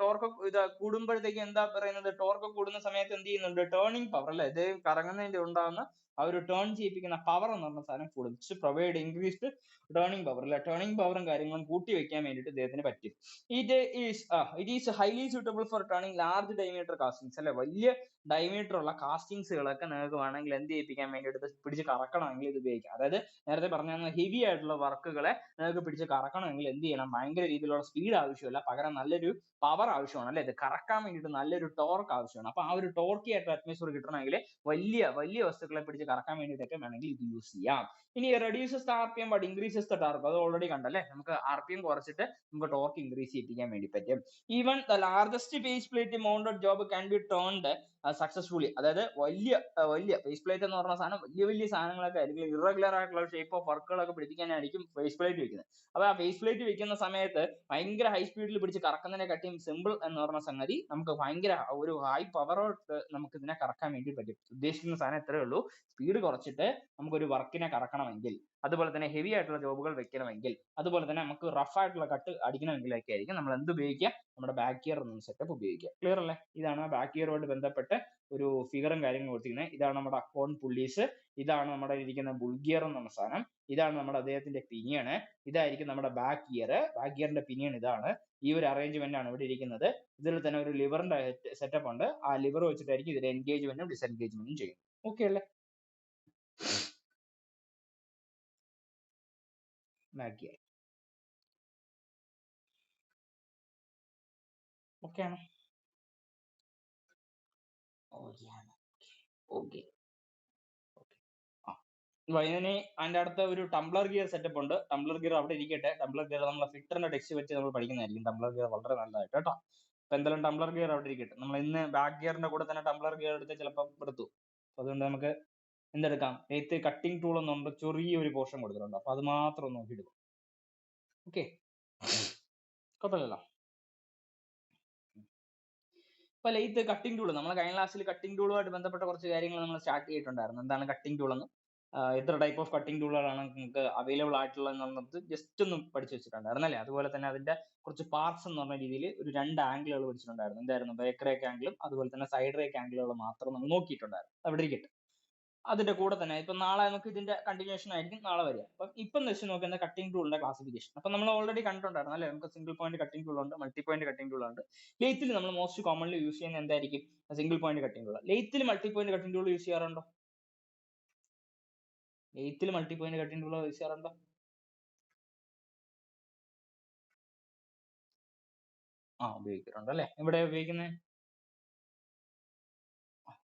ടോർക്ക് ഇത് കൂടുമ്പോഴത്തേക്ക് എന്താ പറയുന്നത്, ടോർക്ക് കൂടുന്ന സമയത്ത് എന്ത് ചെയ്യുന്നുണ്ട്, ടേണിംഗ് പവർ അല്ലെ, ഇത് കറങ്ങുന്നതിന്റെ ഉണ്ടാകുന്ന ആ ഒരു ടേൺ ചെയ്യിപ്പിക്കുന്ന പവർ എന്ന് പറഞ്ഞ സാധനം കൂടും. പ്രൊവൈഡ് ഇൻക്രീസ്ഡ് ടേണിംഗ് പവർ അല്ലെ, ടേണിംഗ് പവറും കാര്യങ്ങളും കൂട്ടി വെക്കാൻ വേണ്ടിയിട്ട് ഇദ്ദേഹത്തിന് പറ്റും. It is highly suitable for turning large diameter castings അല്ലെ. വലിയ ഡയമീറ്റർ ഉള്ള കാസ്റ്റിംഗ്സുകളൊക്കെ നിങ്ങൾക്ക് വേണമെങ്കിൽ എന്ത് ചെയ്യിപ്പിക്കാൻ വേണ്ടിയിട്ട് പിടിച്ച് കറക്കണമെങ്കിൽ ഇത് ഉപയോഗിക്കാം. അതായത് നേരത്തെ പറഞ്ഞ ഹെവി ആയിട്ടുള്ള വർക്കുകളെ നിങ്ങൾക്ക് പിടിച്ച് കറക്കണമെങ്കിൽ എന്ത് ചെയ്യണം, ഭയങ്കര രീതിയിലുള്ള സ്പീഡ് ആവശ്യമില്ല, പകരം നല്ലൊരു പവർ ആവശ്യമാണ് അല്ലെ. ഇത് കറക്കാൻ വേണ്ടിയിട്ട് നല്ലൊരു ടോർക്ക് ആവശ്യമാണ്. അപ്പൊ ആ ഒരു ടോർക്കി ആയിട്ടുള്ള അറ്റ്മോസ്ഫിയർ കിട്ടണമെങ്കിൽ വലിയ വലിയ വസ്തുക്കളെ പിടിച്ച് കറക്കാൻ വേണ്ടിയിട്ടൊക്കെ വേണമെങ്കിൽ ഇത് യൂസ് ചെയ്യാം. ഇനി reduces the RPM but increases the torque, അത് ഓൾറെഡി കണ്ടല്ലേ. നമുക്ക് RPM കുറച്ചിട്ട് നമുക്ക് ടോർക്ക് ഇൻക്രീസ് ചെയ്യിപ്പിക്കാൻ വേണ്ടി പറ്റും. Even the largest face plate mounted job can be turned successfully. അതായത് വലിയ ഫേസ് പ്ലേറ്റ് എന്ന് പറഞ്ഞ സാധനം വലിയ വലിയ സാധനങ്ങളൊക്കെ ആയിരിക്കും, ഇറഗുലർ ആയിട്ടുള്ള ഷേപ്പ് ഓഫ് വർക്കുകളൊക്കെ പിടിപ്പിക്കാനായിരിക്കും ഫേസ് പ്ലേറ്റ് വെക്കുന്നത്. അപ്പൊ ആ ഫേസ് പ്ലേറ്റ് വെക്കുന്ന സമയത്ത് ഭയങ്കര ഹൈ സ്പീഡിൽ പിടിച്ച് കറക്കുന്നതിനെക്കാട്ടിയും സിമ്പിൾ എന്ന് പറഞ്ഞ സംഗതി നമുക്ക് ഭയങ്കര ഒരു ഹൈ പവറോട്ട് നമുക്ക് ഇതിനെ കറക്കാൻ വേണ്ടി പറ്റും. ഉദ്ദേശിക്കുന്ന സാധനം എത്രയേ ഉള്ളൂ, സ്പീഡ് കുറച്ചിട്ട് നമുക്കൊരു വർക്കിനെ കറക്കണമെങ്കിൽ, അതുപോലെ തന്നെ ഹെവി ആയിട്ടുള്ള ജോബുകൾ വെക്കണമെങ്കിൽ, അതുപോലെ തന്നെ നമുക്ക് റഫ് ആയിട്ടുള്ള കട്ട് അടിക്കണമെങ്കിലൊക്കെ ആയിരിക്കും നമ്മൾ എന്ത് ഉപയോഗിക്കുക, നമ്മുടെ ബാക്ക് ഗിയർ എന്ന സെറ്റപ്പ് ഉപയോഗിക്കുക. ക്ലിയർ അല്ലേ? ഇതാണ് ബാക്ക് ഗിയറുമായിട്ട് ബന്ധപ്പെട്ട് ഒരു ഫിഗറും കാര്യങ്ങളും കൊടുത്തിരിക്കുന്നത്. ഇതാണ് നമ്മുടെ അക്കൗണ്ട് പുള്ളീസ്, ഇതാണ് നമ്മുടെ ഇരിക്കുന്ന ബുൾ ഗിയർ എന്ന സാധനം, ഇതാണ് നമ്മുടെ അദ്ദേഹത്തിന്റെ പിനിയൺ, ഇതായിരിക്കും നമ്മുടെ ബാക്ക് ഗിയർ. ബാക്ക് ഗിയറിന്റെ പിനിയൺ ഇതാണ്. ഈ ഒരു അറേഞ്ച്മെന്റ് ആണ് ഇവിടെ ഇരിക്കുന്നത്. ഇതിൽ തന്നെ ഒരു ലിവറിന്റെ സെറ്റപ്പ് ഉണ്ട്. ആ ലിവർ വെച്ചിട്ടായിരിക്കും ഇതിന്റെ എൻഗേജ്മെന്റും ഡിസെൻഗേജ്മെന്റും ചെയ്യും. ഓക്കെ അല്ലേ? ബാക്ക് ഗിയർ ഓക്കെ ആണ്. ഓക്കെ ഇതിന് അതിന്റെ അടുത്ത ഒരു ടംബ്ലർ ഗിയർ സെറ്റപ്പ് ഉണ്ട്. ടംബ്ലർ ഗിയർ അവിടെ ഇരിക്കട്ടെ. ടംബ്ലർ ഗിയർ നമ്മളെ ഫിറ്ററിന്റെ ടെക്സ്റ്റ് വെച്ച് നമ്മൾ പഠിക്കുന്നതായിരിക്കും. ടംബ്ലർ ഗിയർ വളരെ നല്ലതായിട്ട് കേട്ടോ. അപ്പൊ എന്തായാലും ടംബ്ലർ ഗിയർ അവിടെ ഇരിക്കട്ടെ. നമ്മൾ ഇന്ന് ബാക്ക് ഗിയറിന്റെ കൂടെ തന്നെ ടംബ്ലർ ഗിയർ എടുത്ത് ചിലപ്പോൾ എടുത്തു. അതുകൊണ്ട് നമുക്ക് എന്തെടുക്കാം, നെയ്ത്ത് കട്ടിംഗ് ടൂൾ എന്നുണ്ട്, ചെറിയൊരു പോർഷൻ കൊടുത്തിട്ടുണ്ട്. അപ്പൊ അത് മാത്രം ഒന്ന് നോക്കി എടുക്കും. ഓക്കെ, കുഴപ്പമില്ലല്ലോ. ഇപ്പൊ ലെയ്ത്ത് കട്ടിംഗ് ടൂൾ, നമ്മൾ കഴിഞ്ഞ ക്ലാസ്സിൽ കട്ടിംഗ് ടൂളുമായിട്ട് ബന്ധപ്പെട്ട കുറച്ച് കാര്യങ്ങൾ നമ്മൾ സ്റ്റാർട്ട് ചെയ്തിട്ടുണ്ടായിരുന്നു. എന്താണ് കട്ടിംഗ് ടൂൾ എന്ന്, എത്ര ടൈപ്പ് ഓഫ് കട്ടിംഗ് ടൂളുകളാണ് നിങ്ങൾക്ക് അവൈലബിൾ ആയിട്ടുള്ളത് എന്നുള്ളത് ജസ്റ്റ് ഒന്ന് പഠിച്ചു വെച്ചിട്ടുണ്ടായിരുന്നു അല്ലേ. അതുപോലെ തന്നെ അതിന്റെ കുറച്ച് പാർട്സ് എന്ന് പറഞ്ഞ രീതിയിൽ ഒരു 2 ആംഗിളുകൾ പഠിച്ചിട്ടുണ്ടായിരുന്നു. എന്തായിരുന്നു, ബാക്ക് റേക്ക് ആംഗിളും അതുപോലെ തന്നെ സൈഡ് റേക്ക് ആംഗിളുകൾ മാത്രം നമ്മൾ നോക്കിയിട്ടുണ്ടായിരുന്നു. അവിടെ ഇരിക്കട്ടെ. അതിന്റെ കൂടെ തന്നെ ഇപ്പൊ നാളെ നമുക്ക് ഇതിന്റെ കണ്ടിന്യൂഷൻ ആയിരിക്കും നാളെ വരിക. അപ്പൊ ഇപ്പം വെച്ച് നോക്കുന്ന കട്ടിംഗ് ടൂളിന്റെ ക്ലാസിഫിക്കേഷൻ അപ്പൊ നമ്മൾ ഓൾറെഡി കണ്ടിട്ടുണ്ടായിരുന്നു അല്ലെ. നമുക്ക് സിംഗിൾ പോയിന്റ് കട്ടിംഗ് ടൂൾ ഉണ്ട്, മൾട്ടി പോയിന്റ് കട്ടിംഗ് ടൂൾ ഉണ്ട്. ലെയ്ത്തിൽ നമ്മൾ മോസ്റ്റ് കോമൺലി യൂസ് ചെയ്യുന്ന എന്തായിരിക്കും, സിംഗിൾ പോയിന്റ് കട്ടിംഗ് ടൂൾ. ലെയ്ത്തിൽ multi point cutting tool use ചെയ്യാറുണ്ടോ? ലെയ്ത്തിൽ multi point cutting tool use ചെയ്യാറുണ്ടോ? ഉപയോഗിക്കാറുണ്ട് അല്ലെ. ഇവിടെ ഉപയോഗിക്കുന്നത്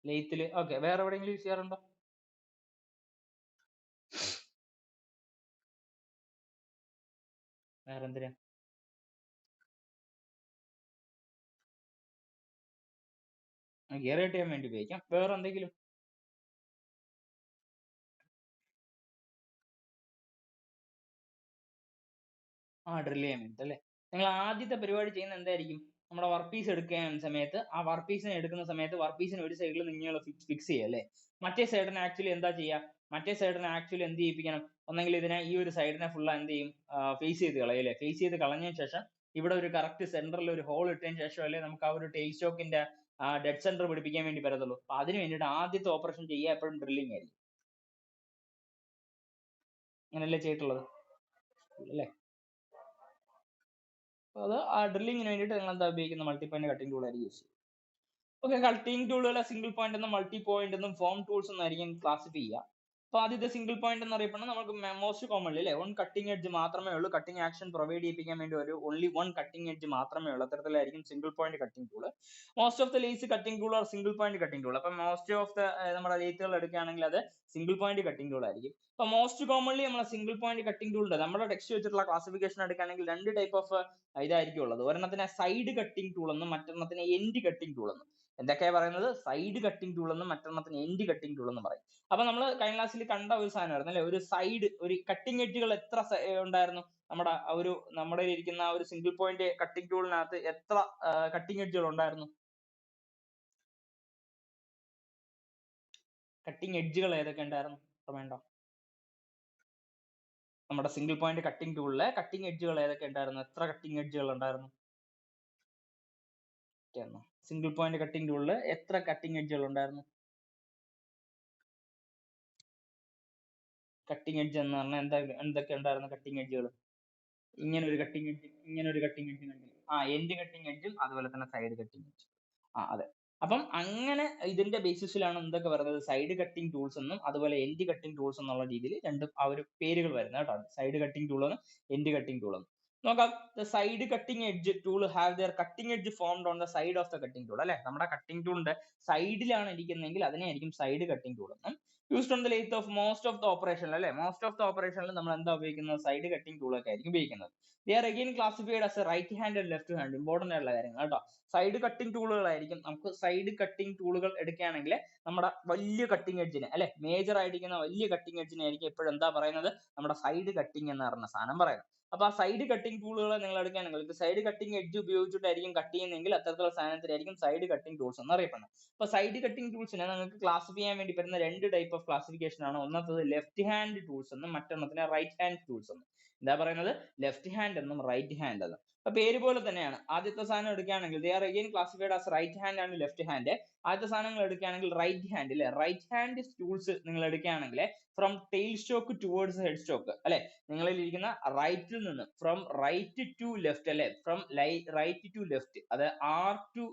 ലെയ്ത്തില്. ഓക്കെ, വേറെ എവിടെയെങ്കിലും യൂസ് ചെയ്യാറുണ്ടോ? വേറെ എന്തിനാ? ഗിയർ കട്ട് ചെയ്യാൻ വേണ്ടി ഉപയോഗിക്കാം. വേറെ എന്തെങ്കിലും? ഡ്രിൽ ചെയ്യാൻ വേണ്ടി അല്ലേ. നിങ്ങൾ ആദ്യത്തെ പരിപാടി ചെയ്യുന്ന എന്തായിരിക്കും, നമ്മുടെ വർക്ക് പീസ് എടുക്കുന്ന സമയത്ത് ആ വർക്ക് പീസിനെ എടുക്കുന്ന സമയത്ത് വർക്ക് പീസിന് ഒരു സൈഡിൽ നിങ്ങൾ ഫിക്സ് ചെയ്യുക അല്ലേ. മറ്റേ സൈഡിനെ ആക്ച്വലി എന്താ ചെയ്യുക, മറ്റേ സൈഡിനെ ആക്ച്വലി എന്ത് ചെയ്യിപ്പിക്കണം, ഒന്നെങ്കിൽ ഇതിനെ ഈ ഒരു സൈഡിനെ ഫുൾ എന്ത് ചെയ്യും, ഫേസ് ചെയ്ത് കളയും അല്ലേ. ഫേസ് ചെയ്ത് കളഞ്ഞതിന് ശേഷം ഇവിടെ ഒരു കറക്റ്റ് സെന്ററിൽ ഒരു ഹോൾ ഇട്ടതിന് ശേഷം അല്ലേ നമുക്ക് ആ ഒരു ടെയിൽ സ്റ്റോക്കിന്റെ ഡെഡ് സെന്റർ പിടിപ്പിക്കാൻ വേണ്ടി പറ്റത്തുള്ളൂ. അപ്പൊ അതിന് വേണ്ടിയിട്ട് ആദ്യത്തെ ഓപ്പറേഷൻ ചെയ്യുക എപ്പോഴും ഡ്രില്ലിംഗ് ആയിരിക്കും. അങ്ങനെയല്ലേ ചെയ്തിട്ടുള്ളത് അല്ലേ? അത് ആ ഡ്രില്ലിങ്ങിന് വേണ്ടിയിട്ട് നിങ്ങൾ എന്താ ഉപയോഗിക്കുന്ന മൾട്ടി പോയിന്റ് കട്ടിംഗ് ടൂൾ ആയിരിക്കും യൂസ് ചെയ്യുക. ഓക്കെ, കട്ടിംഗ് ടൂളുകളെ സിംഗിൾ പോയിന്റ് എന്നും മൾട്ടി പോയിന്റ് എന്നും ഫോം ടൂൾസ് എന്നായിരിക്കും ക്ലാസിഫൈ ചെയ്യുക. അപ്പൊ ആദ്യത്തെ സിംഗിൾ പോയിന്റ് എന്ന് അറിയപ്പെടുന്നത് നമുക്ക് മോസ്റ്റ് കോമൺലി അല്ലേ വൺ കട്ടിംഗ് എഡ്ജ് മാത്രമേ ഉള്ളൂ. കട്ടിംഗ് ആക്ഷൻ പ്രൊവൈഡ് ചെയ്യിപ്പിക്കാൻ വേണ്ടി ഒരു ഓൺലി വൺ കട്ടിംഗ് എഡ്ജ് മാത്രമേ ഉള്ളൂ. അത്തരത്തിലായിരിക്കും single point cutting tool. Most of the lathes cutting tool are single point cutting tool. അപ്പൊ മോസ്റ്റ് ഓഫ് ദ നമ്മുടെ ലേത്തുകൾ എടുക്കുകയാണെങ്കിൽ അത് സിംഗിൾ പോയിന്റ് കട്ടിംഗ് ടൂൾ ആയിരിക്കും. അപ്പൊ മോസ്റ്റ് കോമൺലി നമ്മളെ സിംഗിൾ പോയിന്റ് കട്ടിംഗ് ടൂളിന്റെ നമ്മുടെ ടെക്സ്റ്റ് വെച്ചിട്ടുള്ള ക്ലാസിഫിക്കേഷൻ എടുക്കുകയാണെങ്കിൽ രണ്ട് ടൈപ്പ് ഓഫ് ഇതായിരിക്കും ഉള്ളത്. ഒരെണ്ണത്തിന് സൈഡ് കട്ടിംഗ് ടൂൾ എന്നും മറ്റൊരെണ്ണത്തിന് എൻഡ് കട്ടിംഗ് ടൂൾ എന്നും. എന്തൊക്കെയാ പറയുന്നത്? സൈഡ് കട്ടിംഗ് ടൂൾ എന്നും മറ്റൊരെണ്ണത്തിന് എൻഡ് കട്ടിംഗ് ടൂൾ എന്നും പറയും. അപ്പൊ നമ്മൾ കഴിഞ്ഞ ക്ലാസ്സിൽ കണ്ട ഒരു സാധനമായിരുന്നു അല്ലെ, ഒരു സൈഡ് ഒരു കട്ടിംഗ് എഡ്ജുകൾ എത്ര ഉണ്ടായിരുന്നു നമ്മുടെ ഇരിക്കുന്ന ആ ഒരു സിംഗിൾ പോയിന്റ് കട്ടിംഗ് ടൂളിനകത്ത് എത്ര കട്ടിംഗ് എഡ്ജുകൾ ഉണ്ടായിരുന്നു? കട്ടിംഗ് എഡ്ജുകൾ ഏതൊക്കെ ഉണ്ടായിരുന്നു? വേണ്ട, നമ്മുടെ സിംഗിൾ പോയിന്റ് കട്ടിംഗ് ടൂളിലെ കട്ടിംഗ് എഡ്ജുകൾ ഏതൊക്കെ ഉണ്ടായിരുന്നു? എത്ര കട്ടിംഗ് എഡ്ജുകൾ ഉണ്ടായിരുന്നു? സിംഗിൾ പോയിന്റ് കട്ടിംഗ് ടൂളിൽ എത്ര കട്ടിംഗ് എഡ്ജുകൾ ഉണ്ടായിരുന്നു? കട്ടിംഗ് എഡ്ജ് എന്ന് പറഞ്ഞാൽ എന്തൊക്കെ ഉണ്ടായിരുന്നു കട്ടിംഗ് എഡ്ജുകൾ? ഇങ്ങനെ ഒരു കട്ടിംഗ് എഡ്ജ്, ഇങ്ങനെ ഒരു കട്ടിംഗ് എഡ്ജ് കണ്ടില്ലേ? എൻഡ് കട്ടിംഗ് എഡ്ജും അതുപോലെ തന്നെ സൈഡ് കട്ടിംഗ് എഡ്ജും. അതെ. അപ്പം അങ്ങനെ ഇതിന്റെ ബേസിസിലാണ് എന്തൊക്കെ പറയുന്നത്, സൈഡ് കട്ടിംഗ് ടൂൾസ് എന്നും അതുപോലെ എൻഡ് കട്ടിംഗ് ടൂൾസ് എന്നുള്ള രീതിയിൽ രണ്ടും ആ ഒരു പേരുകൾ വരുന്നത് കേട്ടോ. സൈഡ് കട്ടിംഗ് ടൂൾ എന്നും എൻഡ് കട്ടിംഗ് ടൂൾ എന്നും. നോക്കാം. Side cutting edge tool have their cutting edge formed on the side of the cutting tool അല്ലെ. നമ്മുടെ കട്ടിംഗ് ടൂളിന്റെ സൈഡിലാണ് ഇരിക്കുന്നതെങ്കിൽ അതിനെ ആയിരിക്കും സൈഡ് കട്ടിംഗ് ടൂൾ എന്നും. Used on the lathe of most of the operation അല്ലെ. Most of the ഓപ്പറേഷനിൽ നമ്മൾ എന്താ ഉപയോഗിക്കുന്നത്? സൈഡ് കട്ടിംഗ് ടൂൾ ഒക്കെ ആയിരിക്കും ഉപയോഗിക്കുന്നത്. ദേ are again classified as A right hand and left hand. Important ആയിട്ടുള്ള കാര്യങ്ങൾ കേട്ടോ. സൈഡ് കട്ടിംഗ് ടൂളുകളായിരിക്കും. നമുക്ക് സൈഡ് കട്ടിംഗ് ടൂളുകൾ എടുക്കുകയാണെങ്കിൽ നമ്മുടെ വലിയ കട്ടിംഗ് എഡ്ജിന് അല്ലെ, മേജർ ആയിരിക്കുന്ന വലിയ കട്ടിംഗ് എഡ്ജിനെ ആയിരിക്കും എപ്പോഴും എന്താ പറയുന്നത്? നമ്മുടെ സൈഡ് കട്ടിംഗ് എന്ന് പറഞ്ഞ സാധനം പറയുന്നത്. അപ്പൊ ആ സൈഡ് കട്ടിംഗ് ടൂളുകൾ നിങ്ങൾ എടുക്കുകയാണെങ്കിൽ സൈഡ് കട്ടിംഗ് എഡ്ജ് ഉപയോഗിച്ചിട്ടായിരിക്കും കട്ട് ചെയ്യുന്നതെങ്കിൽ അത്തരത്തിലുള്ള സാധനത്തിനായിരിക്കും സൈഡ് കട്ടിംഗ് ടൂൾസ് എന്ന് അറിയപ്പെടുന്നത്. അപ്പൊ സൈഡ് കട്ടിംഗ് ടൂൾസിനെ നിങ്ങൾക്ക് ക്ലാസിഫൈ ചെയ്യാൻ വേണ്ടി പറ്റുന്ന രണ്ട് ടൈപ്പ് ഓഫ് ക്ലാസിഫിക്കേഷൻ ആണ്. ഒന്നത്തത് ലെഫ്റ്റ് ഹാൻഡ് ടൂൾസ് എന്നും മറ്റൊന്നത്തിന് റൈറ്റ് ഹാൻഡ് ടൂൾസ് എന്നും. എന്താ പറയുന്നത്? ലെഫ്റ്റ് ഹാൻഡ് എന്നും റൈറ്റ് ഹാൻഡ് എന്നും. അപ്പൊ പേര് പോലെ തന്നെയാണ്. ആദ്യത്തെ സാധനം എടുക്കുകയാണെങ്കിൽ they are again classified as right hand and left hand. ആദ്യത്തെ സാധനങ്ങൾ എടുക്കുകയാണെങ്കിൽ റൈറ്റ് ഹാൻഡ് അല്ലെ. റൈറ്റ് ഹാൻഡ് ടൂൾസ് നിങ്ങൾ എടുക്കുകയാണെങ്കിൽ from tail stock towards head stock അല്ലെ, നിങ്ങളിൽ ഇരിക്കുന്ന റൈറ്റിൽ നിന്ന് ഫ്രം റൈറ്റ് ടു ലെഫ്റ്റ് അല്ലെ, ഫ്രം റൈറ്റ് ടു ലെഫ്റ്റ്, അത് ആർ ടു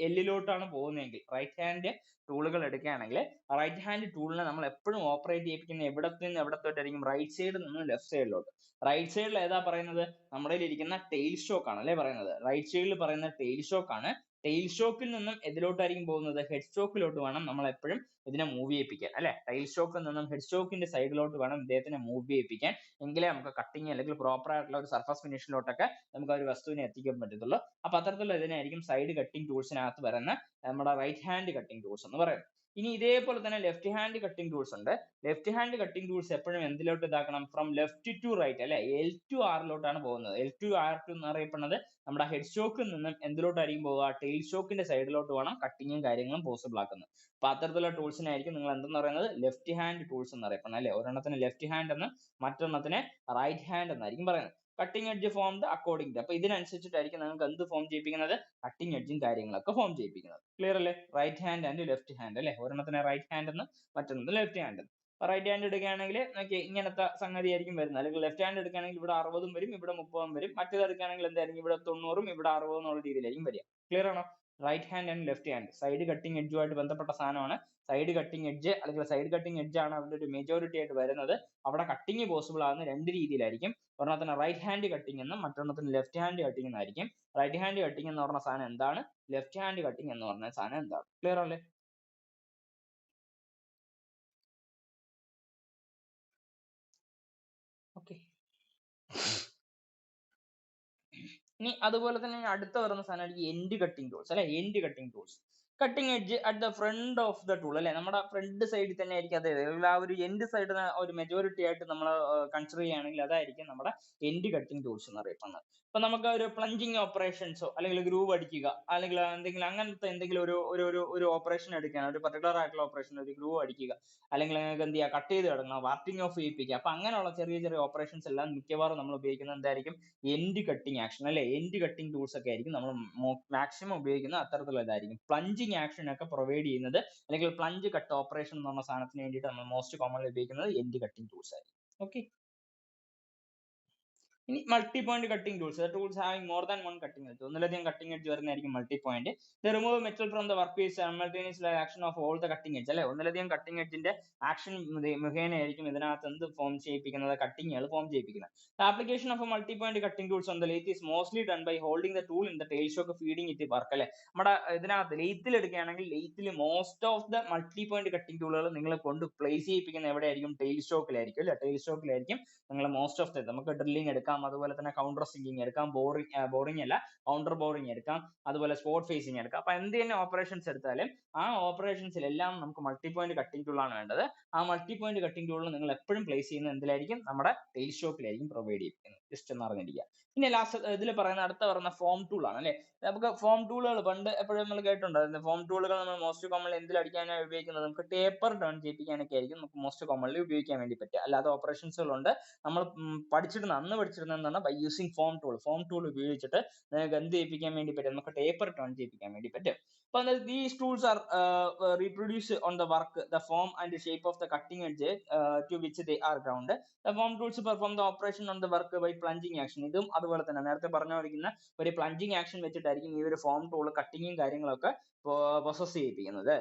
എല്ലിലോട്ടാണ് പോകുന്നതെങ്കിൽ റൈറ്റ് ഹാൻഡ് ടൂളുകൾ എടുക്കുകയാണെങ്കിൽ റൈറ്റ് ഹാൻഡ് ടൂളിനെ നമ്മൾ എപ്പോഴും ഓപ്പറേറ്റ് ചെയ്യിപ്പിക്കുന്ന എവിടത്ത് നിന്ന് എവിടത്തോട്ടായിരിക്കും? റൈറ്റ് സൈഡിൽ നിന്ന് ലെഫ്റ്റ് സൈഡിലോട്ട്. റൈറ്റ് സൈഡിൽ ഏതാ പറയുന്നത്? നമ്മുടെ ഇരിക്കുന്ന ടെയിൽ സ്റ്റോക്ക് ആണ് അല്ലെ പറയുന്നത്. റൈറ്റ് സൈഡിൽ പറയുന്ന ടെയിൽ സ്റ്റോക്ക് ആണ്. ടെയിൽ സ്റ്റോക്കിൽ നിന്നും എതിലോട്ടായിരിക്കും പോകുന്നത്? ഹെഡ് സ്റ്റോക്കിലോട്ട് വേണം നമ്മൾ എപ്പോഴും ഇതിനെ മൂവ് ചെയ്യിപ്പിക്കാൻ അല്ലെ. ടെയിൽ സ്റ്റോക്കിൽ നിന്നും ഹെഡ് സ്റ്റോക്കിന്റെ സൈഡിലോട്ട് വേണം ഇദ്ദേഹത്തിനെ മൂവ് ചെയ്യിപ്പിക്കാൻ. എങ്കിലേ നമുക്ക് കട്ടിങ് അല്ലെങ്കിൽ പ്രോപ്പർ ആയിട്ടുള്ള ഒരു സർഫസ് ഫിനിഷിലോട്ടൊക്കെ നമുക്ക് ആ ഒരു വസ്തുവിനെ എത്തിക്കാൻ പറ്റത്തുള്ളൂ. അപ്പൊ അത്തരത്തിലുള്ള ഇതിനായിരിക്കും സൈഡ് കട്ടിംഗ് ടൂൾസിനകത്ത് വരുന്ന നമ്മുടെ റൈറ്റ് ഹാൻഡ് കട്ടിംഗ് ടൂൾസ് എന്ന് പറയുന്നത്. ഇനി ഇതേപോലെ തന്നെ ലെഫ്റ്റ് ഹാൻഡ് കട്ടിംഗ് ടൂൾസ് ഉണ്ട്. ലെഫ്റ്റ് ഹാൻഡ് കട്ടിംഗ് ടൂൾസ് എപ്പോഴും എന്തിലോട്ട് ഇതാക്കണം? ഫ്രം ലെഫ്റ്റ് ടു റൈറ്റ് അല്ലെ, എൽ ടു ആറിലോട്ടാണ് പോകുന്നത്. എൽ ടു ആർ ടു എന്ന് അറിയപ്പെടുന്നത് നമ്മുടെ ഹെഡ് സ്റ്റോക്കിൽ നിന്നും എന്തിലോട്ടായിരിക്കും പോവുക? ടെയിൽ സ്റ്റോക്കിന്റെ സൈഡിലോട്ട് വേണം കട്ടിങ്ങും കാര്യങ്ങളും പോസിബിൾ ആക്കുന്നത്. അപ്പൊ അത്തരത്തിലുള്ള ടൂൾസിനായിരിക്കും നിങ്ങൾ എന്തെന്ന് പറയുന്നത്? ലെഫ്റ്റ് ഹാൻഡ് ടൂൾസ് എന്ന് അറിയപ്പെടുന്നത് അല്ലെ. ഒരെണ്ണത്തിന് ലെഫ്റ്റ് ഹാൻഡ് എന്ന് മറ്റൊരെണ്ണത്തിന് റൈറ്റ് ഹാൻഡ് എന്നായിരിക്കും പറയുന്നത്. Cutting edge formed according to. അപ്പൊ ഇതിനനുസരിച്ചിട്ടായിരിക്കും നിങ്ങൾക്ക് എന്ത് ഫോം ചെയ്യിപ്പിക്കുന്നത്? കട്ടിംഗ് എഡ്ജും കാര്യങ്ങളൊക്കെ ഫോം ചെയ്യിപ്പിക്കുന്നത്. ക്ലിയർ അല്ലേ? Right hand and left hand അല്ലെ. ഒരെണ്ണത്തിന് റൈറ്റ് ഹാൻഡ് എന്ന് മറ്റൊന്ന് ലെഫ്റ്റ് ഹാൻഡ്. റൈറ്റ് ഹാൻഡ് എടുക്കുകയാണെങ്കിൽ നോക്കി ഇങ്ങനത്തെ സംഗതി ആയിരിക്കും വരുന്നത്. അല്ലെങ്കിൽ ലെഫ്റ്റ് ഹാൻഡ് എടുക്കുകയാണെങ്കിൽ ഇവിടെ 60 വരും, ഇവിടെ 30 വരും. മറ്റേത് എടുക്കുകയാണെങ്കിൽ എന്തായിരിക്കും? ഇവിടെ 90 ഇവിടെ 60 എന്നുള്ള രീതിയിലായിരിക്കും വരിക. ക്ലിയർ ആണോ? Right hand and left hand side cutting എഡ്ജുമായിട്ട് ബന്ധപ്പെട്ട സാധനമാണ്. സൈഡ് കട്ടിംഗ് എഡ്ജ് അല്ലെങ്കിൽ സൈഡ് കട്ടിംഗ് എഡ്ജ് ആണ് അതിന്റെ ഒരു മെജോറിറ്റി ആയിട്ട് വരുന്നത്. അവിടെ കട്ടിംഗ് പോസിബിൾ ആകുന്ന രണ്ട് രീതിയിലായിരിക്കും. ഒരെണ്ണത്തിന് റൈറ്റ് ഹാൻഡ് കട്ടിംഗ് എന്നും മറ്റൊരെണ്ണത്തിന് ലെഫ്റ്റ് ഹാൻഡ് കട്ടിംഗ് എന്നായിരിക്കും. റൈറ്റ് ഹാൻഡ് കട്ടിംഗ് എന്ന് പറഞ്ഞ സാധനം എന്താണ്? ലെഫ്റ്റ് ഹാൻഡ് കട്ടിംഗ് എന്ന് പറഞ്ഞ സാധനം എന്താണ്? ക്ലിയർ അല്ലേ? ഓക്കെ. ഇനി അതുപോലെ തന്നെ അടുത്ത വരുന്ന സാധനമായിരിക്കും എൻഡ് കട്ടിംഗ് ടൂൾസ് അല്ലെ. End cutting tools cutting edge at the front of the tool അല്ലെ, നമ്മുടെ ഫ്രണ്ട് സൈഡിൽ തന്നെ ആയിരിക്കും. അതെ, ആ ഒരു എൻഡ് സൈഡ് ഒരു മെജോറിറ്റി ആയിട്ട് നമ്മൾ കൺസിഡർ ചെയ്യുകയാണെങ്കിൽ അതായിരിക്കും നമ്മുടെ എൻഡ് കട്ടിംഗ് ടൂൾസ് എന്ന് അറിയപ്പെടുന്നത്. അപ്പൊ നമുക്ക് ഒരു പ്ലഞ്ചിങ് ഓപ്പറേഷൻസോ അല്ലെങ്കിൽ ഗ്രൂവ് അടിക്കുക അല്ലെങ്കിൽ എന്തെങ്കിലും അങ്ങനത്തെ എന്തെങ്കിലും ഒരു ഓപ്പറേഷൻ എടുക്കുകയാണ്, ഒരു പർട്ടിക്കുലർ ആയിട്ടുള്ള ഓപ്പറേഷൻ, ഒരു ഗ്രൂവ് അടിക്കുക അല്ലെങ്കിൽ നിങ്ങൾക്ക് എന്ത് ചെയ്യുക, കട്ട് ചെയ്ത് കിടക്കണം, വാർട്ടിംഗ് ഓഫ് ചെയ്യിപ്പിക്കുക. അപ്പൊ അങ്ങനെയുള്ള ചെറിയ ചെറിയ ഓപ്പറേഷൻസ് എല്ലാം മിക്കവാറും നമ്മൾ ഉപയോഗിക്കുന്നത് എന്തായിരിക്കും, എൻഡ് കട്ടിംഗ് ആക്ഷൻ അല്ലെ, എൻഡ് കട്ടിംഗ് ടൂൾസ് ഒക്കെ ആയിരിക്കും നമ്മൾ മാക്സിമം ഉപയോഗിക്കുന്ന അത്തരത്തിലുള്ള ഇതായിരിക്കും. പ്ലഞ്ചിങ് ആക്ഷൻ ഒക്കെ പ്രൊവൈഡ് ചെയ്യുന്നത് അല്ലെങ്കിൽ പ്ലഞ്ച് കട്ട് ഓപ്പറേഷൻ എന്ന് പറഞ്ഞ സാധനത്തിന് വേണ്ടിയിട്ട് നമ്മൾ മോസ്റ്റ് കോമൺലി ഉപയോഗിക്കുന്നത് എൻഡ് കട്ടിംഗ് ടൂൾസ് ആയിരിക്കും. ഓക്കെ, ഇനി multi point cutting tools, tools having more than one cutting edge, ഒന്നിലധികം കട്ടിംഗ് എഡ്ജ് വരുന്നതായിരിക്കും multi point. Remove metal from the work piece simultaneous action of all the cutting edge അല്ലെ, ഒന്നിലധികം cutting എഡ്ജിന്റെ action മുഖേനയായിരിക്കും ഇതിനകത്ത് എന്ത് form ചെയ്യിപ്പിക്കുന്നത്, കട്ടിങ്ങുകൾ ഫോം ചെയ്യിപ്പിക്കുന്നത്. Application of multi point cutting tools on the lathe is mostly done by holding the tool in the tailstock feeding it work അല്ലെ. നമ്മുടെ ഇതിനകത്ത് ലെയ്ത്തിൽ എടുക്കുകയാണെങ്കിൽ ലെയ്ത്തിൽ most of the multi point cutting ടൂളുകൾ നിങ്ങൾ കൊണ്ട് പ്ലേസ് ചെയ്യിപ്പിക്കുന്ന എവിടെയായിരിക്കും, ടെയിൽ സ്റ്റോക്കിലായിരിക്കും അല്ലെ, ടെയിൽ സ്റ്റോക്കിലായിരിക്കും നിങ്ങൾ മോസ്റ്റ് ഓഫ് ദ, നമുക്ക് ഡ്രില്ലിംഗ് എടുക്കാം, അതുപോലെ തന്നെ കൗണ്ടർ സിങ്കിങ് എടുക്കാം, ബോറിംഗ് അല്ല കൗണ്ടർ ബോറിംഗ് എടുക്കാം, അതുപോലെ സ്പോട്ട് ഫേസിങ് എടുക്കാം. അപ്പൊ എന്ത് തന്നെ ഓപ്പറേഷൻസ് എടുത്താലും ആ ഓപ്പറേഷൻസിലെല്ലാം നമുക്ക് മൾട്ടി പോയിന്റ് കട്ടിംഗ് ടൂൾ ആണ് വേണ്ടത്. ആ മൾട്ടി പോയിന്റ് കട്ടിംഗ് ടൂൾ നിങ്ങൾ എപ്പോഴും പ്ലേസ് ചെയ്യുന്നത് എന്തിലായിരിക്കും, നമ്മുടെ ടെയിൽ സ്റ്റോക്കിലായിരിക്കും പ്രൊവൈഡ് ചെയ്യിക്കുന്നത്. ജസ്റ്റ് ഒന്ന് അറിഞ്ഞിരിക്കുക. പിന്നെ ലാസ്റ്റ് ഇതിൽ പറയുന്ന അടുത്ത പറയുന്ന ഫോം ടൂൾ ആണ് അല്ലെ. നമുക്ക് ഫോം ടൂളുകൾ പണ്ട് എപ്പോഴും നമ്മൾ കേട്ടിട്ടുണ്ട്. ഫോം ടൂളുകൾ നമ്മൾ മോസ്റ്റ് കോമൺലി എന്തിലടിക്കാനാണ് ഉപയോഗിക്കുന്നത്, നമുക്ക് പേപ്പർ ടേൺ ചെയ്യിപ്പിക്കാനൊക്കെ ആയിരിക്കും നമുക്ക് മോസ്റ്റ് കോമൺലി ഉപയോഗിക്കാൻ വേണ്ടി പറ്റുക. അല്ലാതെ ഓപ്പറേഷൻസുകളുണ്ട് നമ്മൾ അന്ന് പഠിച്ചിരുന്നതാണ് by using form tool. Form tool ഉപയോഗിച്ചിട്ട് നിങ്ങൾക്ക് എന്ത് ചെയ്യിപ്പിക്കാൻ വേണ്ടി പറ്റും, നമുക്ക് പേപ്പർ ടേൺ ചെയ്യിപ്പിക്കാൻ വേണ്ടി പറ്റും. അപ്പൊ these tools are reproduce on the work the form and the shape of the cutting edge to which they are ground. The form tools perform the operation on the work by plunging action. ഇതും അതുപോലെ തന്നെ നേരത്തെ പറഞ്ഞിരിക്കുന്ന ഒരു പ്ലഞ്ചിങ് action വെച്ചിട്ടായിരിക്കും ഈ ഒരു form tool കട്ടിങ്ങും കാര്യങ്ങളൊക്കെ പ്രോസസ് ചെയ്യിപ്പിക്കുന്നത്.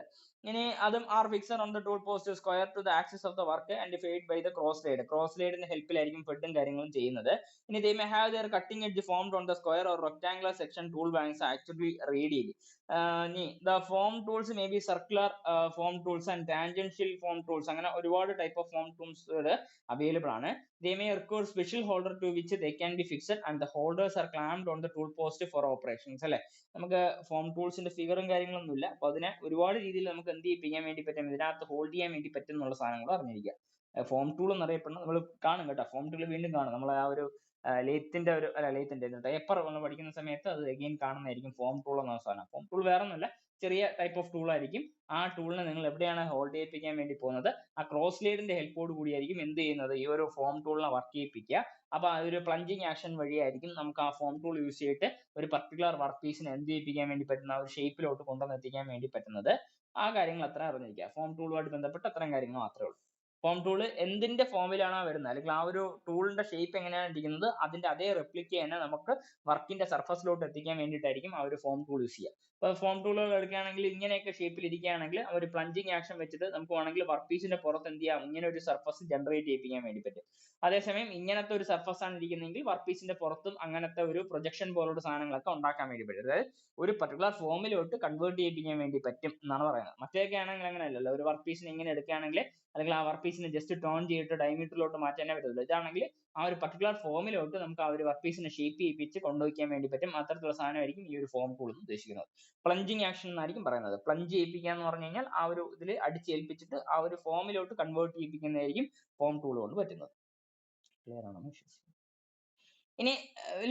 ഇനി അതും are fixed on the tool post square to the axis of the work and fed by the cross slide. Cross ലേഡിന്റെ ഹെൽപ്പിലായിരിക്കും ഫെഡും കാര്യങ്ങളും ചെയ്യുന്നത്. ഇനി they may have their cutting edge formed on the square or rectangular section tool banks actually radially. The form tools may be circular form tools and tangential form tools. അങ്ങനെ ഒരുപാട് type of form tools available ആണ്. They may require special holder to which they can be fixed and the holders are clamped on the tool post for operations അല്ലെ. നമുക്ക് form ടൂൾസിന്റെ ഫിഗറും കാര്യങ്ങളൊന്നും ഇല്ല. അപ്പൊ അതിനെ ഒരുപാട് രീതിയിൽ നമുക്ക് എന്ത് ചെയ്യിപ്പിക്കാൻ വേണ്ടി പറ്റും, ഇതിനകത്ത് ഹോൾഡ് ചെയ്യാൻ വേണ്ടി പറ്റും എന്നുള്ള സാധനങ്ങൾ അറിഞ്ഞിരിക്കുക. ഫോം ടൂൾ എന്നറിയപ്പെടുന്ന നമ്മൾ കാണും കേട്ടോ, ഫോം ടൂൾ വീണ്ടും കാണും നമ്മൾ ആ ഒരു ലേത്തിന്റെ ഒരു ലേത്തിന്റെ പേപ്പർ നമ്മൾ പഠിക്കുന്ന സമയത്ത് അത് അഗെയിൻ കാണുന്നതായിരിക്കും ഫോം ടൂൾ എന്ന സാധനം. ഫോം ടൂൾ വേറെ ഒന്നുമല്ല, ചെറിയ ടൈപ്പ് ഓഫ് ടൂൾ ആയിരിക്കും. ആ ടൂളിനെ നിങ്ങൾ എവിടെയാണ് ഹോൾഡ് ചെയ്യിപ്പിക്കാൻ വേണ്ടി പോകുന്നത്, ആ ക്രോസ് ലേഡിന്റെ ഹെൽപ്പോട് കൂടിയായിരിക്കും എന്ത് ചെയ്യുന്നത്, ഈ ഒരു ഫോം ടൂളിനെ വർക്ക് ചെയ്യിപ്പിക്കുക. അപ്പൊ ആ ഒരു പ്ലഞ്ചിങ് ആക്ഷൻ വഴിയായിരിക്കും നമുക്ക് ആ ഫോം ടൂൾ യൂസ് ചെയ്തിട്ട് ഒരു പർട്ടിക്കുലർ വർക്ക് പീസിനെ എന്ത് ചെയ്യിപ്പിക്കാൻ വേണ്ടി പറ്റുന്ന ആ ഒരു ഷേപ്പിലോട്ട് കൊണ്ടുവന്ന് എത്തിക്കാൻ വേണ്ടി പറ്റുന്നത്. ആ കാര്യങ്ങൾ അത്ര അറിഞ്ഞിരിക്കുക. ഫോം ടൂളുമായിട്ട് ബന്ധപ്പെട്ട് അത്രയും കാര്യങ്ങൾ മാത്രമേ ഉള്ളൂ. ഫോം ടൂൾ എന്തിന്റെ ഫോമിലാണോ വരുന്നത് അല്ലെങ്കിൽ ആ ഒരു ടൂളിന്റെ ഷേപ്പ് എങ്ങനെയാണ് ഇരിക്കുന്നത് അതിന്റെ അതേ റെപ്ലിക്ക തന്നെ നമുക്ക് വർക്കിന്റെ സർഫസിലോട്ട് എത്തിക്കാൻ വേണ്ടിയിട്ടായിരിക്കും ആ ഒരു ഫോം ടൂൾ യൂസ് ചെയ്യുക. ഇപ്പൊ ഫോം ടൂളുകൾ എടുക്കുകയാണെങ്കിൽ ഇങ്ങനെയൊക്കെ ഷേപ്പിൽ ഇരിക്കുകയാണെങ്കിൽ ഒരു പ്ലഞ്ചിങ് ആക്ഷൻ വെച്ചിട്ട് നമുക്ക് വേണമെങ്കിൽ വർക്ക് പീസിന്റെ പുറത്ത് എന്ത് ചെയ്യാം, ഇങ്ങനെ ഒരു സർഫസ് ജനറേറ്റ് ചെയ്യിപ്പിക്കാൻ വേണ്ടി പറ്റും. അതേസമയം ഇങ്ങനത്തെ ഒരു സർഫസ് ആണ് ഇരിക്കുന്നതെങ്കിൽ വർക്ക് പീസിന്റെ പുറത്തും അങ്ങനത്തെ ഒരു പ്രൊജക്ഷൻ പോലുള്ള സാധനങ്ങളൊക്കെ ഉണ്ടാക്കാൻ വേണ്ടി പറ്റും. അതായത് ഒരു പർട്ടിക്കുലർ ഫോമിലോട്ട് കൺവേർട്ട് ചെയ്യിപ്പിക്കാൻ വേണ്ടി പറ്റും എന്നാണ് പറയുന്നത്. മറ്റേതൊക്കെ ആണെങ്കിൽ അങ്ങനെയല്ലല്ലോ, ഒരു വർക്ക് പീസിനെ ഇങ്ങനെ എടുക്കുകയാണെങ്കിൽ അല്ലെങ്കിൽ ആ വർക്ക് പീസിനെ ജസ്റ്റ് ടേൺ ചെയ്തിട്ട് ഡയമീറ്ററിലോട്ട് മാറ്റാനേ പറ്റുള്ളൂ. ഇതാണെങ്കിൽ ആ ഒരു പർട്ടിക്കുലർ ഫോമിലോട്ട് നമുക്ക് ആ ഒരു വർക്ക് പീസിനെ ഷേപ്പ് ചെയ്യിപ്പിച്ച് കൊണ്ടുവയ്ക്കാൻ വേണ്ടി പറ്റും. അത്തരത്തിലുള്ള സാധനമായിരിക്കും ഈ ഒരു ഫോം ടൂൾ എന്ന് ഉദ്ദേശിക്കുന്നത്. പ്ലഞ്ചിങ് ആക്ഷൻ എന്നായിരിക്കും പറയുന്നത്. പ്ലഞ്ച് ചെയ്യിപ്പിക്കുക എന്ന് പറഞ്ഞു കഴിഞ്ഞാൽ ആ ഒരു ഇതിൽ അടിച്ചേൽപ്പിച്ചിട്ട് ആ ഒരു ഫോമിലോട്ട് കൺവേർട്ട് ചെയ്യിപ്പിക്കുന്നതായിരിക്കും ഫോം ടൂൾ കൊണ്ട് പറ്റുന്നത്. ക്ലിയർ ആണെന്ന് വിശ്വസിക്കുന്നു. ഇനി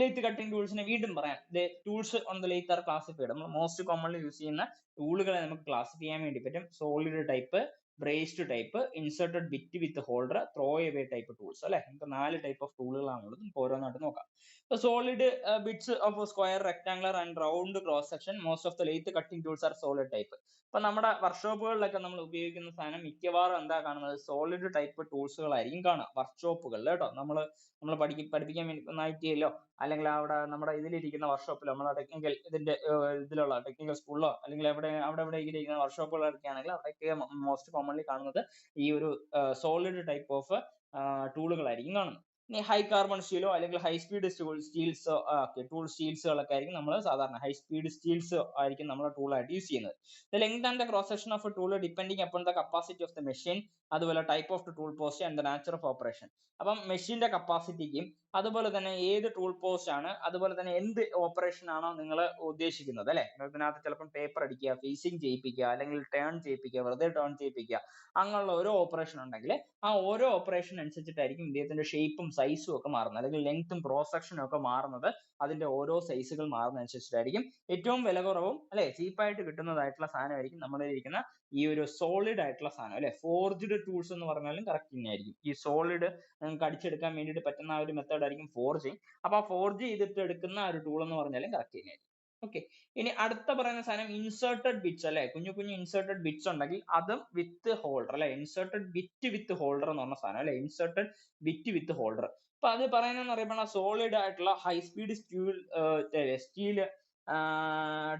ലെയ്ത്ത് കട്ടിംഗ് ടൂൾസിനെ വീണ്ടും പറയാം. Tools on the lathe are classified. നമ്മൾ മോസ്റ്റ് കോമൺലി യൂസ് ചെയ്യുന്ന ടൂളുകളെ നമുക്ക് ക്ലാസിഫൈ ചെയ്യാൻ വേണ്ടി പറ്റും. Solid type, brazed type, inserted bit with holder, throw away type tools അല്ലെ. നമുക്ക് 4 ടൈപ്പ് ഓഫ് ടൂളുകളാണുള്ളത്. നമുക്ക് ഓരോന്നായിട്ട് നോക്കാം. Solid bits of square, rectangular and round cross section. Most of the lathe cutting tools are solid type. അപ്പൊ നമ്മുടെ വർക്ക്ഷോപ്പുകളിലൊക്കെ നമ്മൾ ഉപയോഗിക്കുന്ന സാധനം മിക്കവാറും എന്താ കാണുന്നത്, സോളിഡ് ടൈപ്പ് ടൂൾസുകളായിരിക്കും കാണുക വർക്ക്ഷോപ്പുകളിൽ കേട്ടോ. നമ്മൾ പഠിപ്പിക്കാൻ വേണ്ടി ITയിലോ അല്ലെങ്കിൽ അവിടെ നമ്മുടെ ഇതിലിരിക്കുന്ന വർക്ക്ഷോപ്പിലോ, നമ്മുടെ ടെക്നിക്കൽ ഇതിലുള്ള ടെക്നിക്കൽ സ്കൂളിലോ അല്ലെങ്കിൽ അവിടെ ഇരിക്കുന്ന വർക്ക്ഷോപ്പുകളൊക്കെ ആണെങ്കിൽ അവിടെയൊക്കെ മോസ്റ്റ് കോമൺലി കാണുന്നത് ഈ ഒരു സോളിഡ് ടൈപ്പ് ഓഫ് ടൂളുകളായിരിക്കും കാണുന്നത്. ഇനി ഹൈ കാർബൺ സ്റ്റീലോ അല്ലെങ്കിൽ ഹൈ സ്പീഡ് സ്റ്റീൽസോ ടൂൾ സ്റ്റീൽസുകളൊക്കെ ആയിരിക്കും നമ്മൾ സാധാരണ ഹൈ സ്പീഡ് സ്റ്റീൽസ് ആയിരിക്കും നമ്മുടെ ടൂളായിട്ട് യൂസ് ചെയ്യുന്നത്. The length and the cross section of a tool depending upon the capacity of the machine അതുപോലെ type of tool post and the nature of operation. അപ്പം മെഷീന്റെ കപ്പാസിറ്റിക്കും അതുപോലെ തന്നെ ഏത് ടൂൾ പോസ്റ്റ് ആണ്, അതുപോലെ തന്നെ എന്ത് ഓപ്പറേഷൻ ആണോ നിങ്ങൾ ഉദ്ദേശിക്കുന്നത് അല്ലെ. ഇതിനകത്ത് ചിലപ്പോൾ പേപ്പർ അടിക്കുക, ഫേസിങ് ചെയ്യിപ്പിക്കുക, അല്ലെങ്കിൽ ടേൺ ചെയ്യിപ്പിക്കുക, വെറുതെ ടേൺ ചെയ്യിപ്പിക്കുക, അങ്ങനെയുള്ള ഓരോ ഓപ്പറേഷൻ ഉണ്ടെങ്കിൽ ആ ഓരോ ഓപ്പറേഷൻ അനുസരിച്ചിട്ടായിരിക്കും ഇദ്ദേഹത്തിന്റെ ഷേപ്പും സൈസും ഒക്കെ മാറുന്നത്, അല്ലെങ്കിൽ ലെങ്ത്തും ക്രോസ് സെക്ഷനും ഒക്കെ മാറുന്നത്. അതിന്റെ ഓരോ സൈസുകൾ മാറുന്നതനുസരിച്ചിട്ടായിരിക്കും. ഏറ്റവും വില കുറവും അല്ലെ ചീപ്പായിട്ട് കിട്ടുന്നതായിട്ടുള്ള സാധനമായിരിക്കും നമ്മുടെ ഇരിക്കുന്ന ഈ ഒരു സോളിഡ് ആയിട്ടുള്ള സാധനം അല്ലെ. ഫോർജ്ഡ് ടൂൾസ് എന്ന് പറഞ്ഞാലും കറക്റ്റ് തന്നെയായിരിക്കും. ഈ സോളിഡ് നിങ്ങൾക്ക് അടിച്ചെടുക്കാൻ വേണ്ടിയിട്ട് പറ്റുന്ന ആ ഒരു മെത്തേഡ് ആയിരിക്കും ഫോർജിങ്. അപ്പൊ ആ ഫോർജ് ചെയ്തിട്ട് എടുക്കുന്ന ആ ഒരു ടൂൾ എന്ന് പറഞ്ഞാലും കറക്റ്റ് തന്നെയായിരിക്കും. ഓക്കെ, ഇനി അടുത്ത പറയുന്ന സാധനം ഇൻസേർട്ടഡ് ബിറ്റ്സ് അല്ലെ. കുഞ്ഞു കുഞ്ഞു ഇൻസേർട്ടഡ് ബിറ്റ്സ് ഉണ്ടെങ്കിൽ അതും വിത്ത് ഹോൾഡർ അല്ലെ. ഇൻസേർട്ടഡ് ബിറ്റ് വിത്ത് ഹോൾഡർ എന്ന് പറഞ്ഞ സാധനം അല്ലെ. Inserted bit with holder. അപ്പൊ അത് പറയുന്നതെന്ന് പറയുമ്പോൾ സോളിഡ് ആയിട്ടുള്ള ഹൈ സ്പീഡ് സ്റ്റീൽ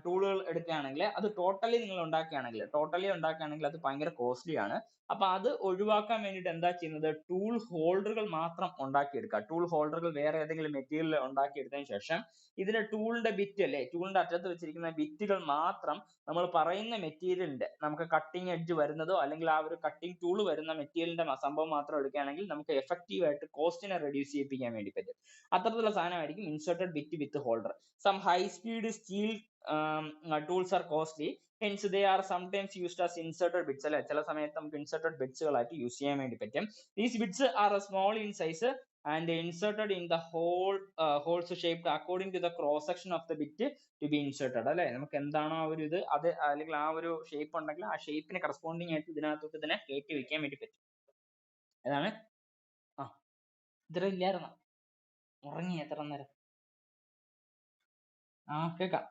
ടൂളുകൾ എടുക്കുകയാണെങ്കിൽ അത് ടോട്ടലി ഉണ്ടാക്കുകയാണെങ്കിൽ അത് ഭയങ്കര കോസ്റ്റ്ലി ആണ്. അപ്പൊ അത് ഒഴിവാക്കാൻ വേണ്ടിയിട്ട് എന്താ ചെയ്യുന്നത്, ടൂൾ ഹോൾഡറുകൾ മാത്രം ഉണ്ടാക്കിയെടുക്കുക. ടൂൾ ഹോൾഡറുകൾ വേറെ ഏതെങ്കിലും മെറ്റീരിയൽ ഉണ്ടാക്കിയെടുത്തതിന് ശേഷം ഇതിന്റെ ടൂളിന്റെ ബിറ്റ് അല്ലെ, ടൂളിന്റെ അറ്റത്ത് വെച്ചിരിക്കുന്ന ബിറ്റുകൾ മാത്രം നമ്മൾ പറയുന്ന മെറ്റീരിയലിന്റെ നമുക്ക് കട്ടിങ് എഡ്ജ് വരുന്നതോ അല്ലെങ്കിൽ ആ ഒരു കട്ടിങ് ടൂൾ വരുന്ന മെറ്റീരിയലിന്റെ സംഭവം മാത്രം എടുക്കുകയാണെങ്കിൽ നമുക്ക് എഫക്റ്റീവ് ആയിട്ട് കോസ്റ്റിനെ റെഡ്യൂസ് ചെയ്യിപ്പിക്കാൻ വേണ്ടി പറ്റും. അത്തരത്തിലുള്ള സാധനമായിരിക്കും inserted bit with holder. Some high speed steel tools are costly, hence they are sometimes used as inserted bits അല്ലെ. ചില സമയത്ത് നമുക്ക് inserted bits കളായിട്ട് യൂസ് ചെയ്യാൻ വേണ്ടി പറ്റും. These bits are small in size and inserted in the holes shaped according to the cross section of the bit to be inserted അല്ലെ. നമുക്ക് എന്താണോ ആ ഒരു ഇത് അത് അല്ലെങ്കിൽ ആ ഒരു ഷേപ്പ് ഉണ്ടെങ്കിൽ ആ ഷേപ്പിന് കറസ്പോണ്ടിങ് ആയിട്ട് ഇതിനകത്തോട്ട് ഇതിനെ കയറ്റി വെക്കാൻ വേണ്ടി പറ്റും. അതാണ്. ഇത്ര ഇല്ലായിരുന്നോ, ഉറങ്ങി എത്ര നേരം? കേക്കാം.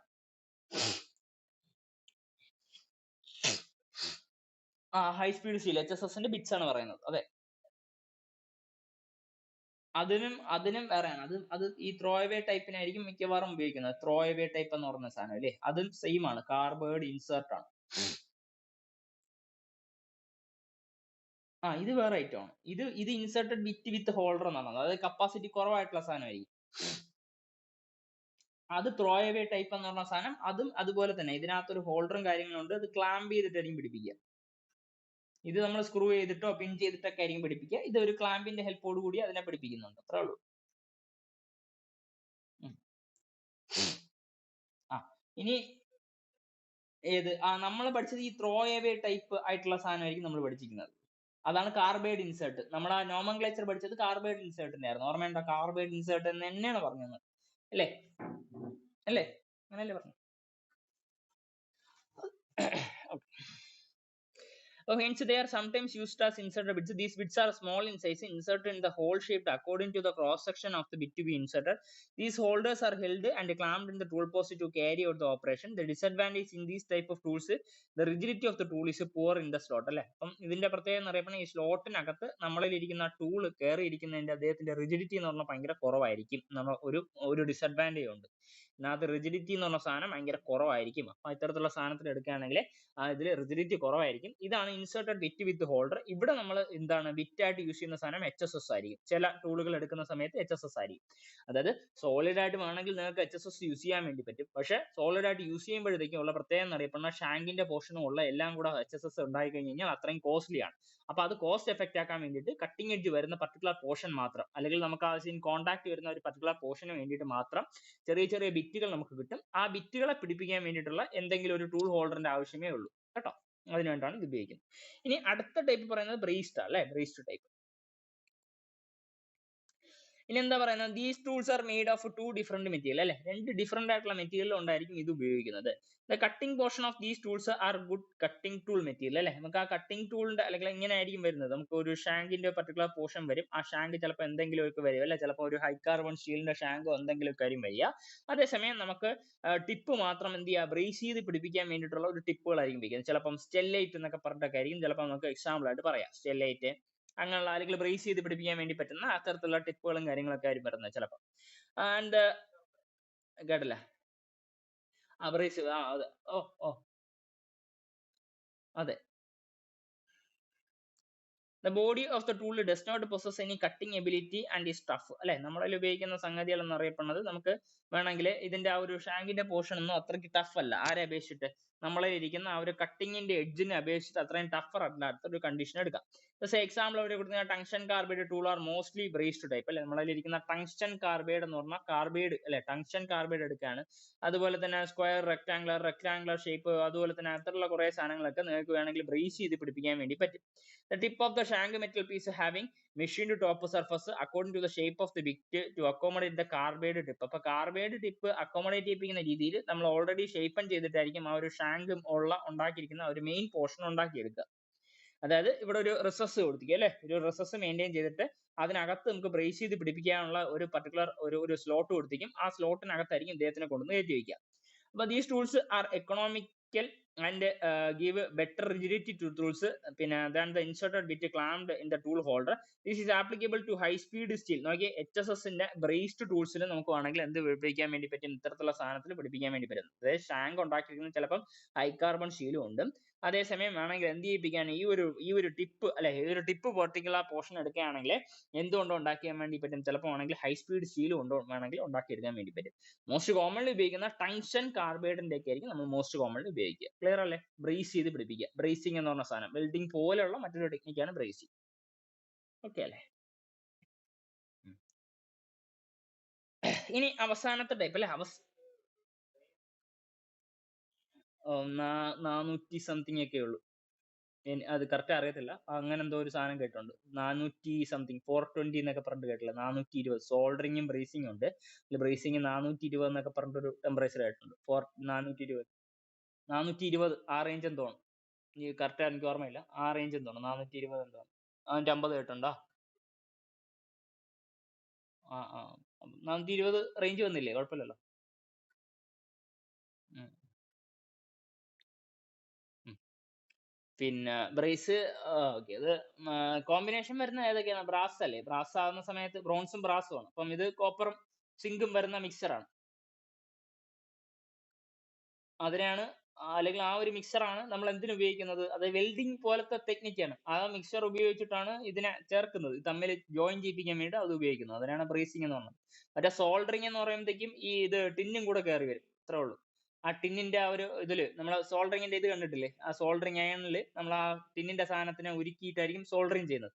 ഹൈ സ്പീഡ് സ്റ്റീൽ HSS ന്റെ ബിറ്റ്സ് ആണ് പറയുന്നത്. അതെ, അതിനും വേറെയാണ്. അത് ഈ ത്രോ അവേ ടൈപ്പിനായിരിക്കും മിക്കവാറും ഉപയോഗിക്കുന്നത്. ത്രോ അവേ ടൈപ്പ് എന്ന് പറഞ്ഞ സാധനം അല്ലേ, അതും സെയിം ആണ്, കാർബൈഡ് ഇൻസേർട്ട് ആണ്. ഇത് വേറെ ഐറ്റം ആണ്. ഇത് ഇൻസേർട്ടഡ് ബിറ്റ് വിത്ത് ഹോൾഡർ എന്നാണ്, അതായത് കപ്പാസിറ്റി കുറവായിട്ടുള്ള സാധനമായിരിക്കും. അത് ത്രോ അവേ ടൈപ്പ് എന്ന് പറഞ്ഞ സാധനം അതും അതുപോലെ തന്നെ ഇതിനകത്തൊരു ഹോൾഡറും കാര്യങ്ങളും ഉണ്ട്. അത് ക്ലാമ്പ് ചെയ്തിട്ടായിരിക്കും പിടിപ്പിക്കുക. ഇത് നമ്മൾ സ്ക്രൂ ചെയ്തിട്ടോ പിൻ ചെയ്തിട്ടൊക്കെ ആയിരിക്കും പിടിപ്പിക്കുക. ഇത് ഒരു ക്ലാമ്പിന്റെ ഹെൽപ്പോട് കൂടി അതിനെ പിടിപ്പിക്കുന്നുണ്ട്, അത്രേ ഉള്ളൂ. ഇനി ഏത് നമ്മൾ പഠിച്ചത് ഈ ത്രോ അവേ ടൈപ്പ് ആയിട്ടുള്ള സാധനമായിരിക്കും നമ്മൾ പഠിച്ചിരിക്കുന്നത്. അതാണ് കാർബൈഡ് ഇൻസേർട്ട്. നമ്മൾ ആ നോമൻക്ലേച്ചർ പഠിച്ചത് കാർബൈഡ് ഇൻസേർട്ടിന്റെ ആയിരുന്നു. ഓർമ്മയുണ്ടോ? കാർബൈഡ് ഇൻസേർട്ട് എന്ന് തന്നെയാണ് പറഞ്ഞത് അല്ലേ? അങ്ങനെയല്ലേ പറഞ്ഞു? Hence they are sometimes used as inserted bits. These bits are small in size, inserted in the hole shaped according to the cross section of the bit to be inserted. These holders are held and clamped in the tool post to carry out the operation. The disadvantage in these type of tools, the rigidity of the tool is poor in the slot അല്ലെ. അപ്പം ഇതിന്റെ പ്രത്യേകത എന്ന് പറയുമ്പോൾ ഈ സ്ലോട്ടിനകത്ത് നമ്മളിൽ ഇരിക്കുന്ന tool കയറി ഇരിക്കുന്നതിന്റെ അദ്ദേഹത്തിന്റെ റിജിഡിറ്റി എന്ന് പറഞ്ഞാൽ ഭയങ്കര കുറവായിരിക്കും. ഒരു ഡിസഡ്വാൻറ്റേജ് ഉണ്ട്. ഇതിനകത്ത് റിജിഡിറ്റി എന്ന് പറഞ്ഞ സാധനം ഭയങ്കര കുറവായിരിക്കും. അപ്പൊ ഇത്തരത്തിലുള്ള സാധനത്തിൽ എടുക്കുകയാണെങ്കിൽ ഇതിൽ റിജിഡിറ്റി കുറവായിരിക്കും. ഇതാണ് ഇൻസേർട്ടഡ് ബിറ്റ് വിത്ത് ഹോൾഡർ. ഇവിടെ നമ്മൾ എന്താണ് ബിറ്റ് ആയിട്ട് യൂസ് ചെയ്യുന്ന സാധനം HSS ആയിരിക്കും. ചില ടൂളുകൾ എടുക്കുന്ന സമയത്ത് HSS ആയിരിക്കും. അതായത് സോളിഡ് ആയിട്ട് വേണമെങ്കിൽ നിങ്ങൾക്ക് HSS യൂസ് ചെയ്യാൻ വേണ്ടി പറ്റും. പക്ഷേ സോളിഡ് ആയിട്ട് യൂസ് ചെയ്യുമ്പോഴത്തേക്കും ഉള്ള പ്രത്യേകം എന്നറിയപ്പെടുന്ന ഷാങ്കിന്റെ പോർഷനും ഉള്ള എല്ലാം കൂടെ HSS ഉണ്ടായി കഴിഞ്ഞ് കഴിഞ്ഞാൽ അത്രയും കോസ്റ്റ്ലി ആണ്. അപ്പൊ അത് കോസ്റ്റ് എഫക്റ്റ് ആക്കാൻ വേണ്ടിയിട്ട് കട്ടിംഗ് എഡ്ജ് വരുന്ന പർട്ടിക്കുലർ പോർഷൻ മാത്രം, അല്ലെങ്കിൽ നമുക്ക് ആവശ്യം കോൺടാക്ട് വരുന്ന ഒരു പർട്ടിക്കുലർ പോർഷന് വേണ്ടിയിട്ട് മാത്രം ചെറിയ ചെറിയ ബിറ്റുകൾ നമുക്ക് കിട്ടും. ആ ബിറ്റുകളെ പിടിപ്പിക്കാൻ വേണ്ടിയിട്ടുള്ള എന്തെങ്കിലും ഒരു ടൂൾ ഹോൾഡറിന്റെ ആവശ്യമേ ഉള്ളൂ കേട്ടോ. അതിനുവേണ്ടിയാണ് ഇത് ഉപയോഗിക്കുന്നത്. ഇനി അടുത്ത ടൈപ്പ് പറയുന്നത് ബ്രേസ്ഡ് അല്ലെ, ബ്രേസ്ഡ് ടൈപ്പ്. ഇനി എന്താ പറയുന്നത്, these tools are made of 2 different material അല്ലെ. 2 ഡിഫറെന്റ് ആയിട്ടുള്ള മെറ്റീരിയൽ ഉണ്ടായിരിക്കും ഇത് ഉപയോഗിക്കുന്നത്. The cutting portion of these tools are good cutting tool material അല്ലെ. നമുക്ക് ആ കട്ടിംഗ് ടൂളിന്റെ അല്ലെങ്കിൽ ഇങ്ങനെ ആയിരിക്കും വരുന്നത്. നമുക്ക് ഒരു ഷാങ്കിന്റെ പർട്ടിക്കുലർ പോർഷൻ വരും. ആ ഷാങ്ക് ചിലപ്പോൾ എന്തെങ്കിലും ഒക്കെ വരും അല്ലെ, ചിലപ്പോൾ ഒരു ഹൈ കാർബൺ സ്റ്റീലിന്റെ ഷാങ്കോ എന്തെങ്കിലും കാര്യം വരിക. അതേസമയം നമുക്ക് ടിപ്പ് മാത്രം എന്ത് ചെയ്യുക, ബ്രേസ് ചെയ്ത് പിടിപ്പിക്കാൻ വേണ്ടിയിട്ടുള്ള ഒരു ടിപ്പുകളായിരിക്കും ഉപയോഗിക്കുന്നത്. ചിലപ്പം സ്റ്റെല്ലൈറ്റ് എന്നൊക്കെ പറഞ്ഞിട്ടൊക്കെ ആയിരിക്കും ചിലപ്പോൾ നമുക്ക് എക്സാമ്പിൾ ആയിട്ട് പറയാം. സ്റ്റെല്ലൈറ്റ് അങ്ങനെയുള്ള അല്ലെങ്കിൽ ബ്രേസ് ചെയ്ത് പിടിപ്പിക്കാൻ വേണ്ടി പറ്റുന്ന അത്തരത്തിലുള്ള ടിപ്പുകളും കാര്യങ്ങളൊക്കെ ആയിരിക്കും വരുന്നത് ചിലപ്പോൾ. ആൻഡ് കേട്ടില്ല, ബ്രേസ് ചെയ്ത് അതെ അതെ. The body of the tool does not possess any cutting ability and is tough അല്ലെ. നമ്മളതിൽ ഉപയോഗിക്കുന്ന സംഗതികൾ എന്നറിയപ്പെടുന്നത് നമുക്ക് വേണമെങ്കിൽ ഇതിന്റെ ആ ഒരു ഷാങ്കിന്റെ പോർഷൻ ഒന്നും അത്രയ്ക്ക് ടഫ് അല്ല. ആരെ അപേക്ഷിച്ചിട്ട് നമ്മളിൽ ഇരിക്കുന്ന ആ ഒരു കട്ടിങ്ങിന്റെ എഡ്ജിനെ അപേക്ഷിച്ചിട്ട് അത്രയും ടഫർ അല്ലാത്ത ഒരു കണ്ടീഷൻ എടുക്കാം. എക്സാമ്പിൾ അവർ കൊടുക്കുന്ന tungsten carbide tool R mostly braced type അല്ലെ, നമ്മളതിൽ ഇരിക്കുന്ന ടങ്സ്റ്റൺ കാർബൈഡ് എന്ന് പറഞ്ഞാൽ കാർബൈഡ് അല്ലെ, ടങ്സ്റ്റൺ കാർബൈഡ് എടുക്കുകയാണ്. അതുപോലെ തന്നെ സ്ക്വയർ, റെക്ടാംഗുലർ ഷേപ്പ്, അതുപോലെ തന്നെ അത്തരമുള്ള കുറെ സാധനങ്ങളൊക്കെ നിങ്ങൾക്ക് വേണമെങ്കിൽ ബ്രേസ് ചെയ്ത് പിടിപ്പിക്കാൻ വേണ്ടി പറ്റും. The tip of the shank metal piece having machined top surface according to the shape of the bit to accommodate the carbide tip. അപ്പോൾ കാർബൈഡ് ടിപ്പ് അക്കോമഡേറ്റ് ചെയ്യിപ്പിക്കുന്ന രീതിയിൽ നമ്മൾ ഓൾറെഡി ഷേപ്പൺ ചെയ്തിട്ടായിരിക്കും ആ ഒരു ഷാങ്ക് ഉണ്ടാക്കിയിരിക്കുന്ന ഒരു മെയിൻ പോർഷൻ ഉണ്ടാക്കിയെടുക്കുക. അതായത് ഇവിടെ ഒരു റിസസ് കൊടുത്തിരിക്കുക അല്ലെ, ഒരു റിസസ് മെയിൻറ്റെയിൻ ചെയ്തിട്ട് അതിനകത്ത് നമുക്ക് ബ്രേസ് ചെയ്ത് പിടിപ്പിക്കാനുള്ള ഒരു പർട്ടിക്കുലർ ഒരു സ്ലോട്ട് കൊടുത്തിരിക്കും. ആ സ്ലോട്ടിനകത്തായിരിക്കും ഇദ്ദേഹത്തിനെ കൊണ്ടുവന്ന് കയറ്റി വയ്ക്കുക. അപ്പോൾ these tools are economical and give better rigidity to tools പിന്നെ than the inserted bit clamped in the tool holder. This is applicable to high speed steel. നോക്കിയേ, HSS ന്റെ ബ്രേസ്ഡ് ടൂൾസിൽ നമുക്ക് വേണമെങ്കിൽ എന്ത് പിടിപ്പിക്കാൻ വേണ്ടി പറ്റും, ഇത്തരത്തിലുള്ള സാധനത്തിൽ പിടിപ്പിക്കാൻ വേണ്ടി പറ്റും. അതായത് ഷാങ്ക് ഉണ്ടാക്കിയിരിക്കുന്നത് ചിലപ്പം ഹൈ കാർബൺ സ്റ്റീലും ഉണ്ട്. അതേസമയം വേണമെങ്കിൽ എന്ത് ചെയ്യിപ്പിക്കാൻ ഈ ഒരു ടിപ്പ് അല്ലെ, ഈ ഒരു ടിപ്പ് പർട്ടിക്കുലർ പോർഷൻ എടുക്കുകയാണെങ്കിൽ എന്തുകൊണ്ടോ ഉണ്ടാക്കിയാൻ വേണ്ടി പറ്റും, ചിലപ്പോൾ ആണെങ്കിൽ ഹൈ സ്പീഡ് സ്റ്റീൽ കൊണ്ടോ വേണമെങ്കിൽ ഉണ്ടാക്കിയെടുക്കാൻ വേണ്ടി പറ്റും. മോസ്റ്റ് കോമൺലി ഉപയോഗിക്കുന്ന ടങ്സ്റ്റൺ കാർബൈഡിന്റെ ഒക്കെ ആയിരിക്കും നമ്മൾ മോസ്റ്റ് കോമൺലി ഉപയോഗിക്കുക. ക്ലിയർ അല്ലേ? ബ്രേസ് ചെയ്ത് പിടിപ്പിക്കുക. ബ്രേസിംഗ് എന്ന് പറഞ്ഞ സാധനം വെൽഡിംഗ് പോലെയുള്ള മറ്റൊരു ടെക്നിക്കാണ് ബ്രേസിംഗ്. ഓക്കെ അല്ലേ? ഇനി അവസാനത്തെ ടൈപ്പ് അല്ലെ, 400 സംതിങ് ഒക്കെ ഉള്ളൂ, അത് കറക്റ്റ് അറിയത്തില്ല. അങ്ങനെ എന്തോ ഒരു സാധനം കേട്ടിട്ടുണ്ട്, 400 സംതിങ് 420 എന്നൊക്കെ പറഞ്ഞിട്ട് കേട്ടില്ല, 420. സോൾഡറിങ്ങും ബ്രേസിംഗും ഉണ്ട്. ബ്രേസിംഗ് 420 എന്നൊക്കെ പറഞ്ഞിട്ടൊരു ടെമ്പറേച്ചർ കേട്ടിട്ടുണ്ട്. 420 ആ റേഞ്ച് എന്തോ ആണ്, കറക്റ്റ് എനിക്ക് ഓർമ്മയില്ല. ആ റേഞ്ച് എന്തോ 420 എന്തോ 450 കേട്ടുണ്ടോ? 420 റേഞ്ച് വന്നില്ലേ? കുഴപ്പമില്ലല്ലോ. പിന്നെ ബ്രേസ് ഓക്കെ, അത് കോമ്പിനേഷൻ വരുന്ന ഏതൊക്കെയാണ്? ബ്രാസ് അല്ലേ, ബ്രാസ് ആവുന്ന സമയത്ത് ബ്രോൺസും ബ്രാസും ആണ്. അപ്പം ഇത് കോപ്പറും സിങ്കും വരുന്ന മിക്സറാണ്. അതിനാണ് അല്ലെങ്കിൽ ആ ഒരു മിക്സറാണ് നമ്മൾ എന്തിനു ഉപയോഗിക്കുന്നത്, അത് വെൽഡിംഗ് പോലത്തെ ടെക്നിക്കാണ്. ആ മിക്സർ ഉപയോഗിച്ചിട്ടാണ് ഇതിനെ ചേർക്കുന്നത്, തമ്മിൽ ജോയിൻ ചെയ്യിപ്പിക്കാൻ വേണ്ടി അത് ഉപയോഗിക്കുന്നത്. അതിനാണ് ബ്രേസിംഗ് എന്ന് പറയുന്നത്. മറ്റേ സോൾഡറിങ് എന്ന് പറയുമ്പോഴത്തേക്കും ഈ ഇത് ടിന്നും കൂടെ കയറി വരും, അത്രേ ഉള്ളൂ. ആ ടിന്നിന്റെ ആ ഒരു ഇതില് നമ്മൾ സോൾഡറിങ്ങിന്റെ ഇത് കണ്ടിട്ടില്ലേ, ആ സോൾഡറിങ് അയണിൽ നമ്മൾ ആ ടിന്നിന്റെ സാധനത്തിനെ ഉരുക്കിയിട്ടായിരിക്കും സോൾഡറിങ് ചെയ്യുന്നത്.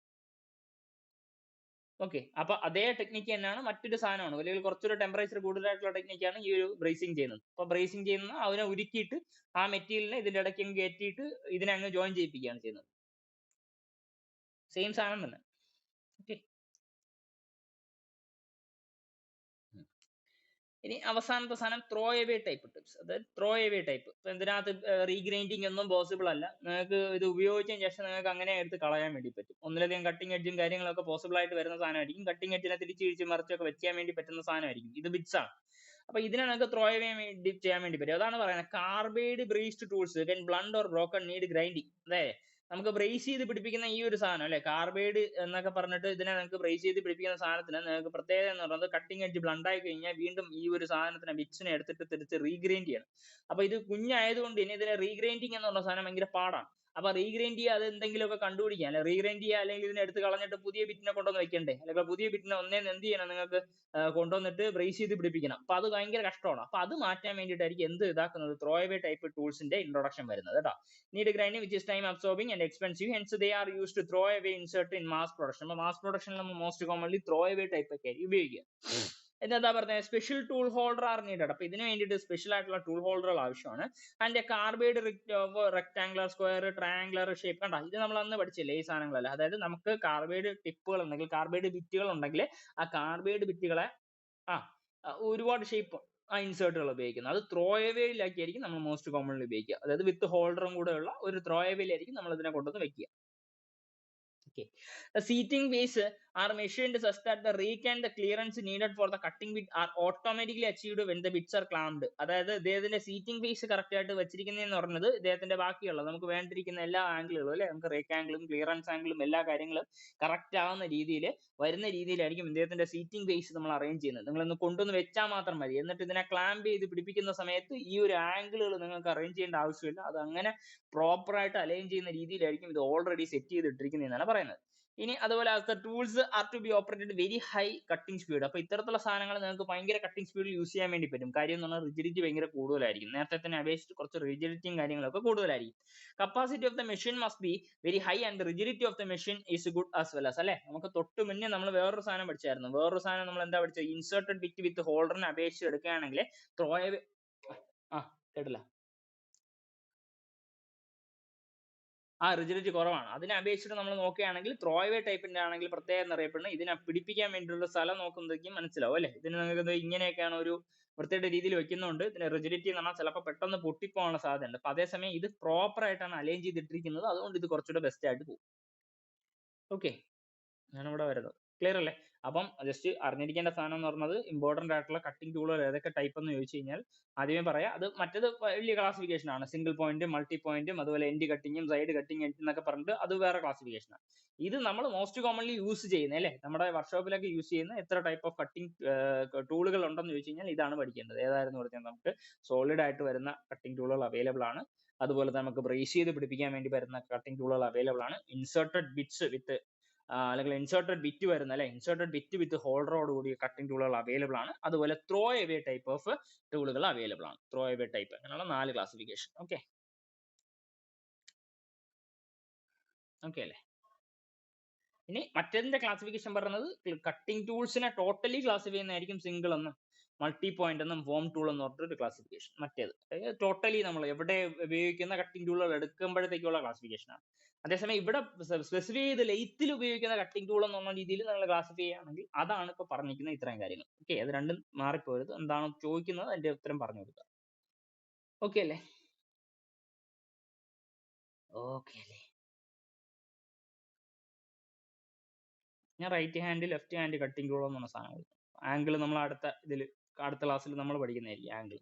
ഓക്കെ, അപ്പൊ അതേ ടെക്നിക്ക് തന്നെയാണ് മറ്റൊരു സാധനമാണ്, അല്ലെങ്കിൽ കുറച്ചൊരു ടെമ്പറേച്ചർ കൂടുതലായിട്ടുള്ള ടെക്നിക്കാണ് ഈ ഒരു ബ്രേസിംഗ് ചെയ്യുന്നത്. അപ്പൊ ബ്രേസിംഗ് ചെയ്യുന്ന അതിനെ ഉരുക്കിയിട്ട് ആ മെറ്റീരിയലിനെ ഇതിന്റെ ഇടയ്ക്ക് കയറ്റിയിട്ട് ഇതിനെ അങ്ങ് ജോയിൻ ചെയ്യിപ്പിക്കുകയാണ് ചെയ്യുന്നത്. സെയിം സാധനം തന്നെ. ഓക്കെ, ഇനി അവസാനത്തെ സാധനം ത്രോ എവേ ടൈപ്പ് ടിപ്സ്. അതായത് ത്രോ എവേ ടൈപ്പ്. ഇപ്പൊ ഇതിനകത്ത് റീഗ്രൈൻഡിങ് ഒന്നും പോസിബിൾ അല്ല. നിങ്ങൾക്ക് ഇത് ഉപയോഗിച്ചതിന് ശേഷം നിങ്ങൾക്ക് അങ്ങനെ എടുത്ത് കളയാൻ വേണ്ടി പറ്റും. ഒന്നിലധികം കട്ടിംഗ് എഡ്ജും കാര്യങ്ങളൊക്കെ പോസിബിൾ ആയിട്ട് വരുന്ന സാധനമായിരിക്കും. കട്ടിംഗ് എഡ്ജിനെ തിരിച്ച് മറിച്ചൊക്കെ വെക്കാൻ വേണ്ടി പറ്റുന്ന സാധനമായിരിക്കും. ഇത് ബിറ്റ്സ് ആണ്. അപ്പൊ ഇതിനെ നിങ്ങൾക്ക് ത്രോ എവേ ചെയ്യാൻ വേണ്ടി പറ്റും. അതാണ് പറയുന്നത്, carbide braced tools when blunt or broken need grinding. അതെ, നമുക്ക് ബ്രേസ് ചെയ്ത് പിടിപ്പിക്കുന്ന ഈ ഒരു സാധനം അല്ലെ, കാർബൈഡ് എന്നൊക്കെ പറഞ്ഞിട്ട് ഇതിനെ നിങ്ങൾക്ക് ബ്രേസ് ചെയ്ത് പിടിപ്പിക്കുന്ന സാധനത്തിന് നിങ്ങൾക്ക് പ്രത്യേകത എന്ന് പറയുന്നത്, കട്ടിംഗ് എഡ്ജ് ബ്ലണ്ട് ആയി കഴിഞ്ഞാൽ വീണ്ടും ഈ ഒരു സാധനത്തിനെ ബിറ്റ്സിനെ എടുത്തിട്ട് തിരിച്ച് റീഗ്രൈൻഡ് ചെയ്യണം. അപ്പൊ ഇത് കുഞ്ഞായതുകൊണ്ട് ഇനി ഇതിനെ റീഗ്രൈൻഡിങ് എന്ന് പറഞ്ഞ സാധനം ഭയങ്കര പാടാണ്. അപ്പൊ റീഗ്രൈൻഡ് ചെയ്യുക, അത് എന്തെങ്കിലുമൊക്കെ കണ്ടുപിടിക്കാൻ, അല്ലെ റീഗ്രൈൻഡ് ചെയ്യുക, അല്ലെങ്കിൽ ഇതിനെ എടുത്ത് കളഞ്ഞിട്ട് പുതിയ ബിറ്റിനെ കൊണ്ടുവന്ന് വെക്കണ്ടേ, അല്ലെങ്കിൽ പുതിയ ബിറ്റിനെ ഒന്നേന്ന് എന്ത് ചെയ്യണം, നിങ്ങൾക്ക് കൊണ്ടുവന്നിട്ട് ബ്രേസ് ചെയ്ത് പിടിപ്പിക്കണം. അപ്പൊ അത് ഭയങ്കര കഷ്ടമാണ്. അപ്പൊ അത് മാറ്റാൻ വേണ്ടിയിട്ടായിരിക്കും എന്ത് ഇതാക്കുന്നത്, ത്രോ എവേ ടൈപ്പ് ടൂൾസിന്റെ ഇൻട്രൊഡക്ഷൻ വരുന്നത് കേട്ടോ. Need grinding which is time absorbing and expensive, hence they are used to throw away insert in mass production. അപ്പൊ മാസ് പ്രൊഡക്ഷനിൽ നമ്മൾ most commonly throw away type ഒക്കെ ആയിരിക്കും ഉപയോഗിക്കുക. എന്താ പറഞ്ഞത്, special tool holder are needed. അപ്പൊ ഇതിന് വേണ്ടിയിട്ട് സ്പെഷ്യൽ ആയിട്ടുള്ള ടൂൾ ഹോൾഡറുകൾ ആവശ്യമാണ്. And carbide rectangular, square, triangular shape. കണ്ട, ഇത് നമ്മൾ അന്ന് പഠിച്ചില്ലേ ഈ സാധനങ്ങളല്ല. അതായത് നമുക്ക് കാർബൈഡ് ടിപ്പുകൾ ഉണ്ടെങ്കിൽ, കാർബൈഡ് ബിറ്റുകൾ ഉണ്ടെങ്കിൽ ആ കാർബൈഡ് ബിറ്റുകളെ ഒരുപാട് ഷേപ്പ് ഇൻസേർട്ടുകൾ ഉപയോഗിക്കുന്നത്. അത് ത്രോ എവേയിലാക്കിയായിരിക്കും നമ്മൾ മോസ്റ്റ് കോമൺലി ഉപയോഗിക്കുക. അതായത് വിത്ത് ഹോൾഡറും കൂടെ ഉള്ള ഒരു ത്രോ എവേയിലായിരിക്കും നമ്മൾ ഇതിനെ കൊണ്ടുവന്ന് വെക്കുക. Okay. The seating base are machined such that the rake and the clearance needed for the cutting bit are automatically achieved when the bits are clamped. അതായത് ഇദ്ദേഹത്തിന്റെ സീറ്റിംഗ് ബേസ് കറക്റ്റ് ആയിട്ട് വെച്ചിരിക്കുന്നതെന്ന് പറഞ്ഞത് ഇദ്ദേഹത്തിന്റെ ബാക്കിയുള്ള നമുക്ക് വേണ്ടിയിരിക്കുന്ന എല്ലാ ആംഗിളുകളും അല്ലെ, നമുക്ക് റേക്ക് ആംഗിളും ക്ലിയറൻസ് ആംഗിളും എല്ലാ കാര്യങ്ങളും കറക്റ്റ് ആവുന്ന രീതിയിൽ വരുന്ന രീതിയിലായിരിക്കും ഇദ്ദേഹത്തിന്റെ സീറ്റിംഗ് ബേസ് നമ്മൾ അറേഞ്ച് ചെയ്യുന്നത്. നിങ്ങൾ ഒന്ന് കൊണ്ടുവന്ന് വെച്ചാൽ മാത്രം മതി. എന്നിട്ട് ഇതിനെ ക്ലാമ്പ് ചെയ്ത് പിടിപ്പിക്കുന്ന സമയത്ത് ഈ ഒരു ആംഗിളുകൾ നിങ്ങൾക്ക് അറേഞ്ച് ചെയ്യേണ്ട ആവശ്യമില്ല. അത് അങ്ങനെ പ്രോപ്പർ ആയിട്ട് അലൈൻ ചെയ്യുന്ന രീതിയിലായിരിക്കും ഇത് ഓൾറെഡി സെറ്റ് ചെയ്തിട്ടിരിക്കുന്നതെന്നാണ് പറയുന്നത്. ഇനി അതുപോലെ tools are to be operated very high cutting speed. അപ്പൊ ഇത്തരത്തിലുള്ള സാധനങ്ങൾ നിങ്ങൾക്ക് ഭയങ്കര കട്ടിംഗ് സ്പീഡിൽ യൂസ് ചെയ്യാൻ വേണ്ടി പറ്റും. കാര്യം എന്ന് പറഞ്ഞാൽ റിജിഡിറ്റി ഭയങ്കര കൂടുതലായിരിക്കും. നേരത്തെ തന്നെ അപേക്ഷിച്ച് കുറച്ച് റിജിഡിറ്റിയും കാര്യങ്ങളൊക്കെ കൂടുതലായിരിക്കും. Capacity of the machine must be very high and rigidity of the machine is good as well as. അല്ലെ, നമുക്ക് തൊട്ട് മുന്നേ നമ്മൾ വേറൊരു സാധനം പഠിച്ചായിരുന്നു. വേറൊരു സാധനം നമ്മൾ എന്താ പഠിച്ചത്? ഇൻസേർട്ടഡ് ബിറ്റ് വിത്ത് ഹോൾഡറിനെ അപേക്ഷിച്ച് എടുക്കുകയാണെങ്കിൽ ത്രോ അവേ കേട്ടില്ല. റിജിഡിറ്റി കുറവാണ്. അതിനെ അപേക്ഷിച്ചിട്ട് നമ്മൾ നോക്കുകയാണെങ്കിൽ ത്രോ അവേ ടൈപ്പിന്റെ ആണെങ്കിൽ പ്രത്യേകം അറിയപ്പെടുന്നത് ഇതിനെ പിടിപ്പിക്കാൻ വേണ്ടിയുള്ള സ്ഥലം നോക്കുമ്പോഴേക്കും മനസ്സിലാവും അല്ലെ. ഇതിന് നിങ്ങൾക്ക് ഇങ്ങനെയൊക്കെയാണ് ഒരു വൃത്തിയുടെ രീതിയിൽ വെക്കുന്നുണ്ട്. ഇതിന് റിജിഡിറ്റി എന്ന് പറഞ്ഞാൽ ചിലപ്പോൾ പെട്ടെന്ന് പൊട്ടിപ്പോകാനുള്ള സാധ്യതയുണ്ട്. അപ്പൊ അതേസമയം ഇത് പ്രോപ്പർ ആയിട്ടാണ് അലൈൻ ചെയ്തിട്ടിരിക്കുന്നത്. അതുകൊണ്ട് ഇത് കുറച്ചുകൂടെ ബെസ്റ്റ് ആയിട്ട് പോകും. ഓക്കെ, ഞാനിവിടെ വരുന്നത് ക്ലിയർ അല്ലേ? അപ്പം ജസ്റ്റ് അറിഞ്ഞിരിക്കേണ്ട സാധനം എന്ന് പറഞ്ഞത് ഇമ്പോർട്ടന്റ് ആയിട്ടുള്ള കട്ടിംഗ് ടൂളുകൾ ഏതൊക്കെ ടൈപ്പ് എന്ന് ചോദിച്ചു കഴിഞ്ഞാൽ ആദ്യമേ പറയാം. അത് മറ്റേത് വലിയ ക്ലാസിഫിക്കേഷൻ ആണ്. സിംഗിൾ പോയിന്റ്, മൾട്ടി പോയിന്റും അതുപോലെ എൻഡ് കട്ടിങ്ങും സൈഡ് കട്ടിങ് എന്നൊക്കെ പറഞ്ഞിട്ട് അത് വേറെ ക്ലാസിഫിക്കേഷൻ ആണ്. ഇത് നമ്മൾ മോസ്റ്റ് കോമൺലി യൂസ് ചെയ്യുന്നത് അല്ലേ, നമ്മുടെ വർക്ക്ഷോപ്പിലൊക്കെ യൂസ് ചെയ്യുന്ന എത്ര ടൈപ്പ് ഓഫ് കട്ടിംഗ് ടൂളുകൾ ഉണ്ടെന്ന് ചോദിച്ചു കഴിഞ്ഞാൽ ഇതാണ് പഠിക്കേണ്ടത്. ഏതായിരുന്നു പറഞ്ഞാൽ നമുക്ക് സോളിഡ് ആയിട്ട് വരുന്ന കട്ടിംഗ് ടൂളുകൾ അവൈലബിൾ ആണ്. അതുപോലെ നമുക്ക് ബ്രേസ് ചെയ്ത് പിടിപ്പിക്കാൻ വേണ്ടി വരുന്ന കട്ടിംഗ് ടൂളുകൾ അവൈലബിൾ ആണ്. ഇൻസേർട്ടഡ് ബിറ്റ്സ് വിത്ത് അല്ലെങ്കിൽ ഇൻസേർട്ടഡ് ബിറ്റ് വരുന്ന അല്ലെ, ഇൻസേർട്ടഡ് ബിറ്റ് വിത്ത് ഹോൾഡറോട് കൂടി കട്ടിംഗ് ടൂളുകൾ അവൈലബിൾ ആണ്. അതുപോലെ ത്രോ അവേ ടൈപ്പ് ഓഫ് ടൂളുകൾ അവൈലബിൾ ആണ്. ത്രോ അവേ ടൈപ്പ് അങ്ങനെയുള്ള 4 ക്ലാസിഫിക്കേഷൻ. ഓക്കെ അല്ലേ? ഇനി മറ്റേതിന്റെ ക്ലാസിഫിക്കേഷൻ പറയുന്നത് കട്ടിംഗ് ടൂൾസിനെ ടോട്ടലി ക്ലാസിഫൈ ചെയ്യുന്നതായിരിക്കും സിംഗിൾ എന്നും മൾട്ടി പോയിന്റ് എന്നും ഫോം ടൂൾ എന്ന് പറഞ്ഞിട്ടൊരു ക്ലാസിഫിക്കേഷൻ. മറ്റേത് ടോട്ടലി നമ്മൾ എവിടെ ഉപയോഗിക്കുന്ന കട്ടിംഗ് ടൂളുകൾ എടുക്കുമ്പോഴത്തേക്കുള്ള ക്ലാസിഫിക്കേഷൻ ആണ്. അതേസമയം ഇവിടെ സ്പെസിഫൈ ചെയ്ത് ലെയ്ത്തിൽ ഉപയോഗിക്കുന്ന കട്ടിംഗ് ടൂൾ എന്നുള്ള രീതിയിൽ നമ്മൾ ക്ലാസിഫൈ ചെയ്യുകയാണെങ്കിൽ അതാണ് ഇപ്പൊ പറഞ്ഞിരിക്കുന്ന ഇത്രയും കാര്യങ്ങൾ. ഓക്കെ, അത് രണ്ടും മാറിപ്പോയത്. എന്താണ് ചോദിക്കുന്നത് അതിന്റെ ഉത്തരം പറഞ്ഞു കൊടുക്കുക. ഓക്കെ അല്ലേ? ഓക്കെ അല്ലേ? ഞാൻ right hand left hand cutting tool എന്ന് പറഞ്ഞ സാധനം. ആംഗിൾ നമ്മൾ അടുത്ത ക്ലാസ്സിൽ നമ്മൾ പഠിക്കുന്നതായിരിക്കും.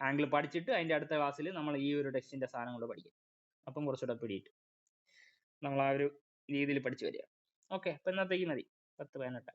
ആംഗിൾ പഠിച്ചിട്ട് അതിന്റെ അടുത്ത ക്ലാസ്സിൽ നമ്മൾ ഈ ഒരു ടെക്സ്റ്റിന്റെ സാധനം കൂടെ പഠിക്കും. അപ്പം കുറച്ചുകൂടെ പിടിയിട്ട് നമ്മൾ ആ ഒരു രീതിയിൽ പഠിച്ചു വരിക. ഓക്കെ, അപ്പൊ ഇന്നത്തേക്ക് മതി. 10-18.